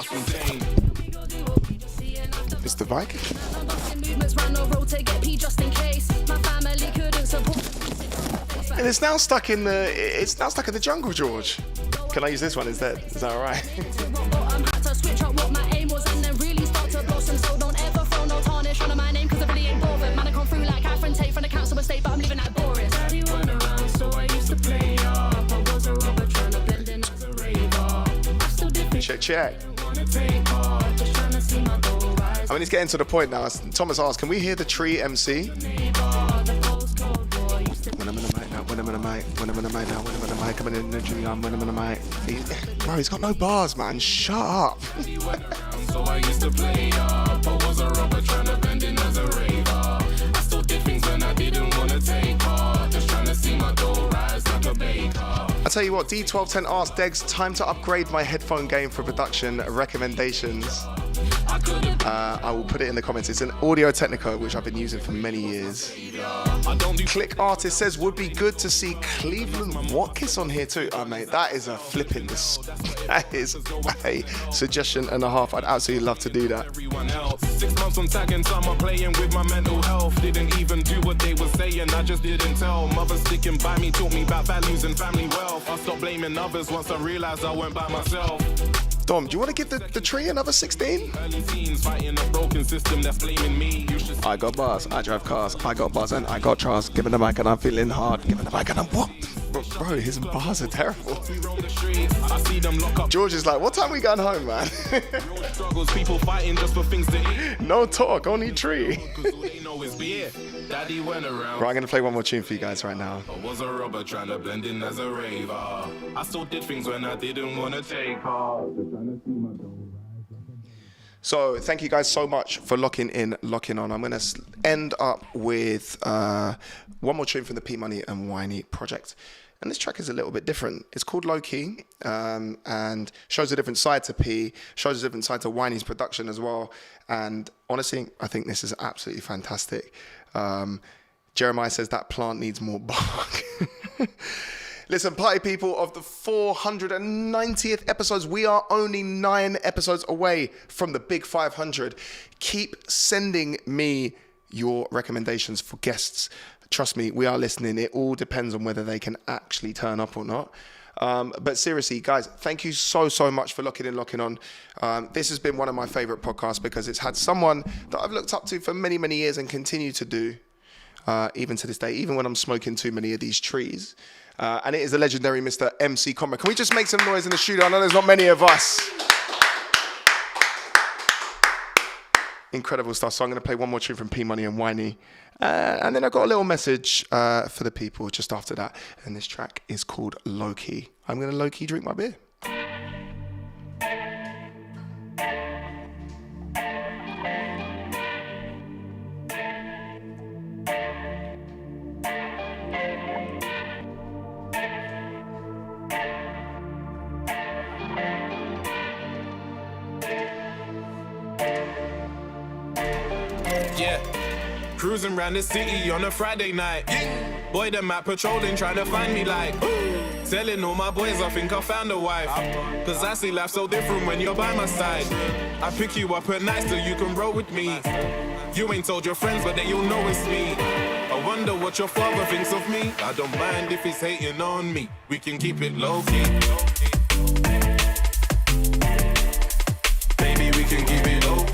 us insane. Mr. Viking. And it's now stuck in the jungle, George. Can I use this one instead? Is that alright? Check. I mean, it's getting to the point now. Thomas asked, can we hear the tree MC? When I'm in the mic now, when I'm in the mic, when I'm in the mic now, when I'm in the mic, I'm in the tree, when I'm in the mic. Bro, he's got no bars, man. Shut up. So I used to play up. I was a robber trying to bend in as a raver. I still did things when I didn't want to take part. Just trying to see my dough rise like a baker. I tell you what, D1210 asked Degs, time to upgrade my headphone game for production. Recommendations. I will put it in the comments. It's an Audio Technica, which I've been using for many years. Click Artist says, would be good to see Cleveland Watkins on here too. Oh, mate, that is a flipping, that is a suggestion and a half. I'd absolutely love to do that. 6 months on tagging, summer playing with my mental health. Didn't even do what they were saying, I just didn't tell. Mother sticking by me, taught me about values and family wealth. I stopped blaming others once I realized I went by myself. Dom, do you want to give the tree another 16? Early teens fighting a broken system that's blaming me. I got bars, I drive cars, I got bars and I got Charles. Give me the mic and I'm feeling hard. Give me the mic and I'm what? Bro, his bars are terrible. George is like, what time are we going home, man? Struggles, people fighting just for things to eat. No talk, only tree. Daddy went around. Right, I'm going to play one more tune for you guys right now. I was a robber trying to blend in as a raver. I still did things when I didn't want to take part. So thank you guys so much for locking on. I'm going to end up with one more tune from the P Money and Whiny project. And this track is a little bit different. It's called Low Key and shows a different side to P, shows a different side to Whiny's production as well. And honestly, I think this is absolutely fantastic. Jeremiah says that plant needs more bark. Listen, party people, of the 490th episodes, we are only 9 episodes away from the big 500. Keep sending me your recommendations for guests. Trust me, we are listening. It all depends on whether they can actually turn up or not. But seriously, guys, thank you so much for locking on. This has been one of my favorite podcasts because it's had someone that I've looked up to for many, many years and continue to do, even to this day, even when I'm smoking too many of these trees. And it is the legendary Mr. MC Conrad. Can we just make some noise in the studio? I know there's not many of us. Incredible stuff. So I'm going to play one more tune from P Money and Whiny. And then I've got a little message for the people just after that. And this track is called Low Key. I'm going to low key drink my beer. Cruising around the city on a Friday night. Boy, them out patrolling, trying to find me like telling all my boys I think I found a wife. Cause I see life so different when you're by my side. I pick you up at night so you can roll with me. You ain't told your friends, but then you'll know it's me. I wonder what your father thinks of me. I don't mind if he's hating on me. We can keep it low key. Baby, we can keep it low key.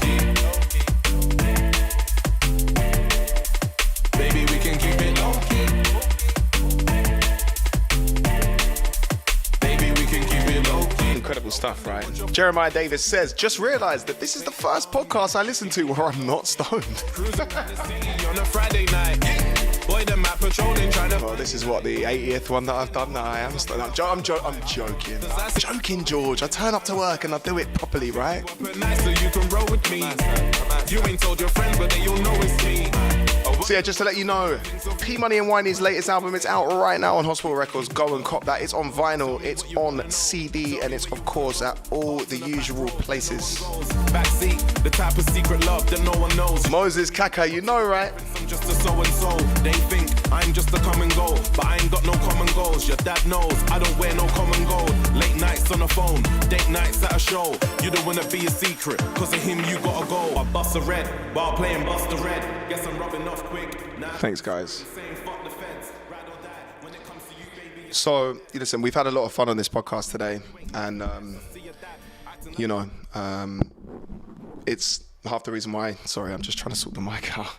Incredible stuff, right? Jeremiah Davis says, just realized that this is the first podcast I listen to where I'm not stoned. Oh, this is what, the 80th one that I've done? No, I am stoned. I'm joking. I'm joking, George. I turn up to work and I do it properly, right? So yeah, just to let you know, P Money and Whiny's latest album, it's out right now on Hospital Records. Go and cop that. It's on vinyl, it's on CD, and it's of course at all the usual places. Backseat, the type of secret love that no one knows. Moses Kaka, you know, right? I'm just a so and so. They think I'm just a come and go, but I ain't got no common goals. Your dad knows I don't wear no common gold. Late nights guests on the phone, date nights at a show. You don't wanna be a secret, cause of him you gotta go. I bust a red, while playing bust a red. Guess I'm rubbing off quick. Nah. Thanks, guys. Saying fuck the feds, ride or die. When it comes to you, baby. So, listen, we've had a lot of fun on this podcast today, and it's half the reason why. Sorry, I'm just trying to sort the mic out.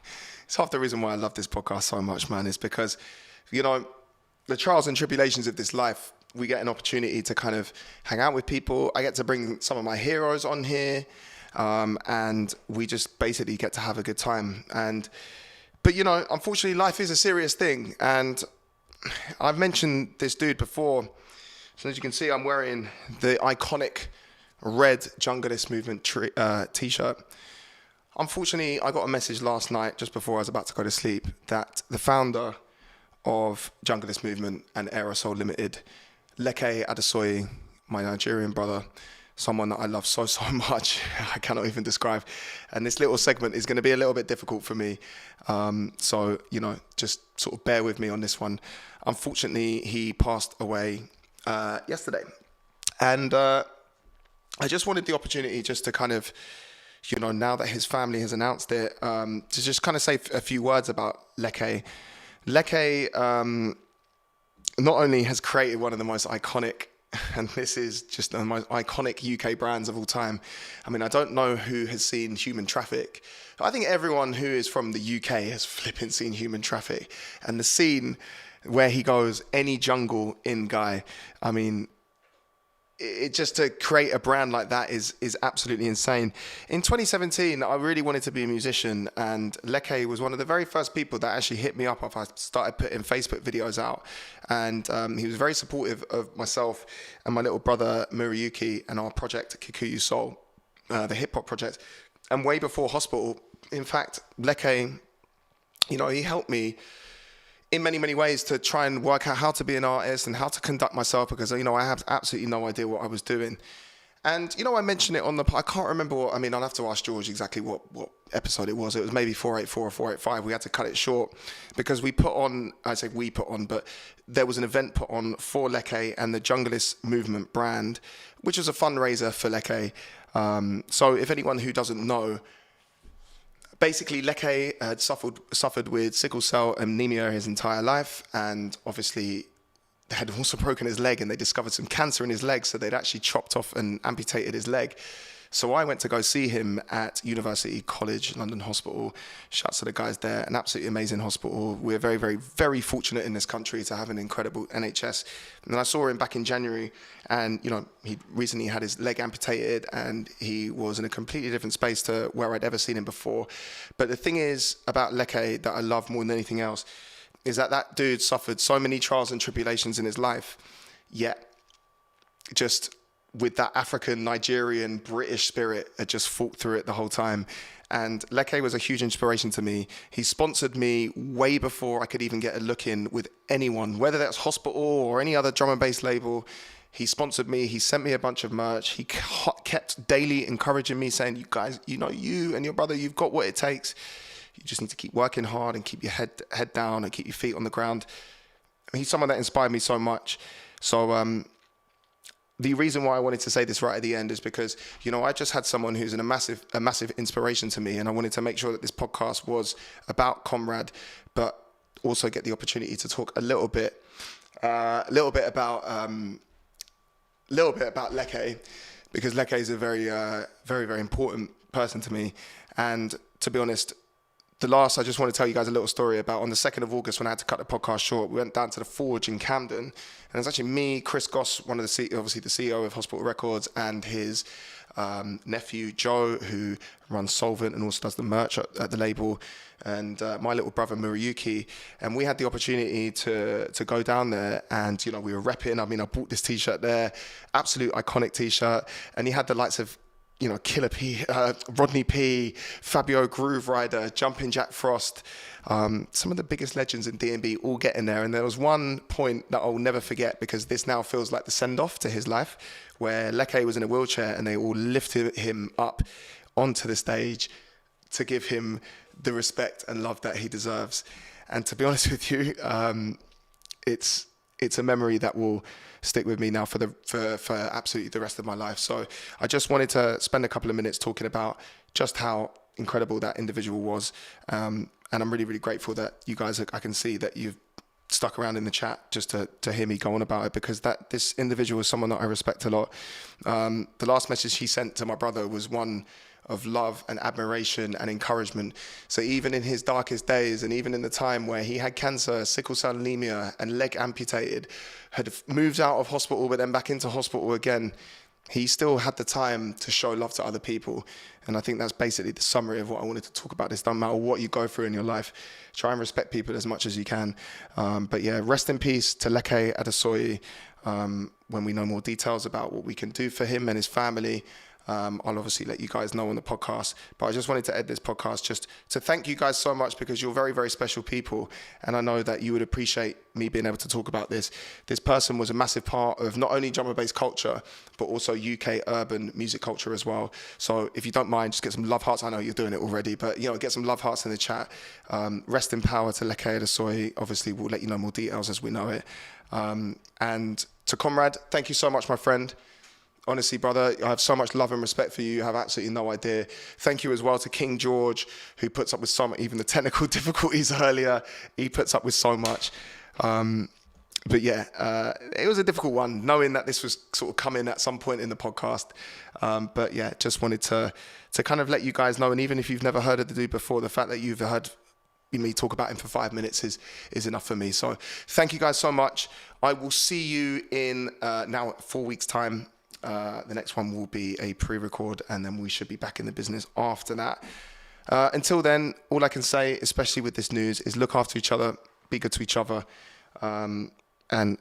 It's half the reason why I love this podcast so much, man. Is because, the trials and tribulations of this life, we get an opportunity to kind of hang out with people. I get to bring some of my heroes on here, and we just basically get to have a good time. But unfortunately, life is a serious thing, and I've mentioned this dude before. So as you can see, I'm wearing the iconic red Junglist Movement t-shirt. Unfortunately, I got a message last night, just before I was about to go to sleep, that the founder of Junglist Movement and Aerosol Limited, Leke Adesoye, my Nigerian brother, someone that I love so much, I cannot even describe. And this little segment is going to be a little bit difficult for me. So, just sort of bear with me on this one. Unfortunately, he passed away yesterday. And I just wanted the opportunity just to kind of, now that his family has announced it, to just kind of say a few words about Leke. Leke not only has created one of the most iconic, and this is just the most iconic UK brands of all time. I mean, I don't know who has seen Human Traffic. I think everyone who is from the UK has flipping seen Human Traffic. And the scene where he goes, any jungle in guy, I mean, it just to create a brand like that is absolutely insane. In 2017, I really wanted to be a musician, and Leke was one of the very first people that actually hit me up after I started putting Facebook videos out. And he was very supportive of myself and my little brother Murayuki and our project Kikuyu Soul, the hip hop project. And way before Hospital, in fact, Leke, he helped me in many, many ways to try and work out how to be an artist and how to conduct myself, because, I have absolutely no idea what I was doing. And, I mentioned it on I can't remember I'll have to ask George exactly what episode it was. It was maybe 484 or 485. We had to cut it short because but there was an event put on for Leke and the Junglist Movement brand, which was a fundraiser for Leke. So if anyone who doesn't know, basically, Leke had suffered with sickle cell anemia his entire life, and obviously had also broken his leg, and they discovered some cancer in his leg, so they'd actually chopped off and amputated his leg. So I went to go see him at University College London Hospital. Shouts to the guys there, an absolutely amazing hospital. We're very, very, very fortunate in this country to have an incredible NHS. And then I saw him back in January, and he recently had his leg amputated, and he was in a completely different space to where I'd ever seen him before. But the thing is about Leke that I love more than anything else is that dude suffered so many trials and tribulations in his life, yet just with that African, Nigerian, British spirit, had just fought through it the whole time. And Leke was a huge inspiration to me. He sponsored me way before I could even get a look in with anyone, whether that's Hospital or any other drum and bass label. He sponsored me. He sent me a bunch of merch. He kept daily encouraging me, saying, you guys, you and your brother, you've got what it takes. You just need to keep working hard and keep your head down and keep your feet on the ground. He's someone that inspired me so much. So, the reason why I wanted to say this right at the end is because, I just had someone who's a massive inspiration to me, and I wanted to make sure that this podcast was about Conrad, but also get the opportunity to talk a little bit about Leke, because Leke is a very, very, very important person to me. And to be honest, I just want to tell you guys a little story about on the 2nd of August when I had to cut the podcast short. We went down to the Forge in Camden, and it was actually me, Chris Goss, obviously the CEO of Hospital Records, and his nephew Joe, who runs Solvent and also does the merch at the label, and my little brother Murayuki. And we had the opportunity to go down there, and we were repping. I bought this t-shirt there, absolute iconic t-shirt, and he had the likes of Killer P, Rodney P, Fabio Groove Rider, Jumpin' Jack Frost, some of the biggest legends in D&B all getting there. And there was one point that I'll never forget, because this now feels like the send-off to his life, where Leke was in a wheelchair and they all lifted him up onto the stage to give him the respect and love that he deserves. And to be honest with you, it's it's a memory that will stick with me now for absolutely the rest of my life. So I just wanted to spend a couple of minutes talking about just how incredible that individual was. And I'm really, really grateful that you guys, I can see that you've stuck around in the chat just to hear me go on about it, because this individual is someone that I respect a lot. The last message he sent to my brother was one of love and admiration and encouragement. So even in his darkest days, and even in the time where he had cancer, sickle cell anemia, and leg amputated, had moved out of hospital but then back into hospital again, he still had the time to show love to other people. And I think that's basically the summary of what I wanted to talk about. This doesn't matter what you go through in your life, try and respect people as much as you can. But yeah, rest in peace to Leke Adesoye. When we know more details about what we can do for him and his family, I'll obviously let you guys know on the podcast. But I just wanted to end this podcast just to thank you guys so much, because you're very, very special people. And I know that you would appreciate me being able to talk about this. This person was a massive part of not only drum and bass culture, but also UK urban music culture as well. So if you don't mind, just get some love hearts. I know you're doing it already, but get some love hearts in the chat. Rest in power to Leke Adesoye. Obviously, we'll let you know more details as we know it. And to Conrad, thank you so much, my friend. Honestly, brother, I have so much love and respect for you. You have absolutely no idea. Thank you as well to King George, who puts up with so much, even the technical difficulties earlier. He puts up with so much. But yeah, it was a difficult one, knowing that this was sort of coming at some point in the podcast. But yeah, just wanted to kind of let you guys know. And even if you've never heard of the dude before, the fact that you've heard me talk about him for 5 minutes is enough for me. So thank you guys so much. I will see you in now 4 weeks' time. The next one will be a pre-record, and then we should be back in the business after that. Until then, all I can say, especially with this news, is look after each other, be good to each other. And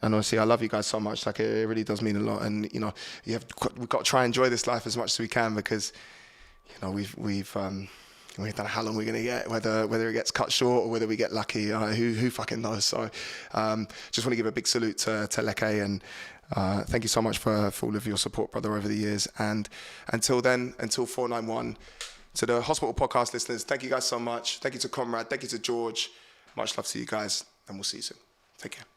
honestly, I love you guys so much. Like, it really does mean a lot. And we've got to try and enjoy this life as much as we can, because we don't know how long we're gonna get, whether it gets cut short or whether we get lucky. Who fucking knows? So just want to give a big salute to Leke, and thank you so much for all of your support, brother, over the years. And until then, until 491, to the Hospital Podcast listeners, thank you guys so much. Thank you to Conrad. Thank you to George. Much love to you guys, and we'll see you soon. Take care.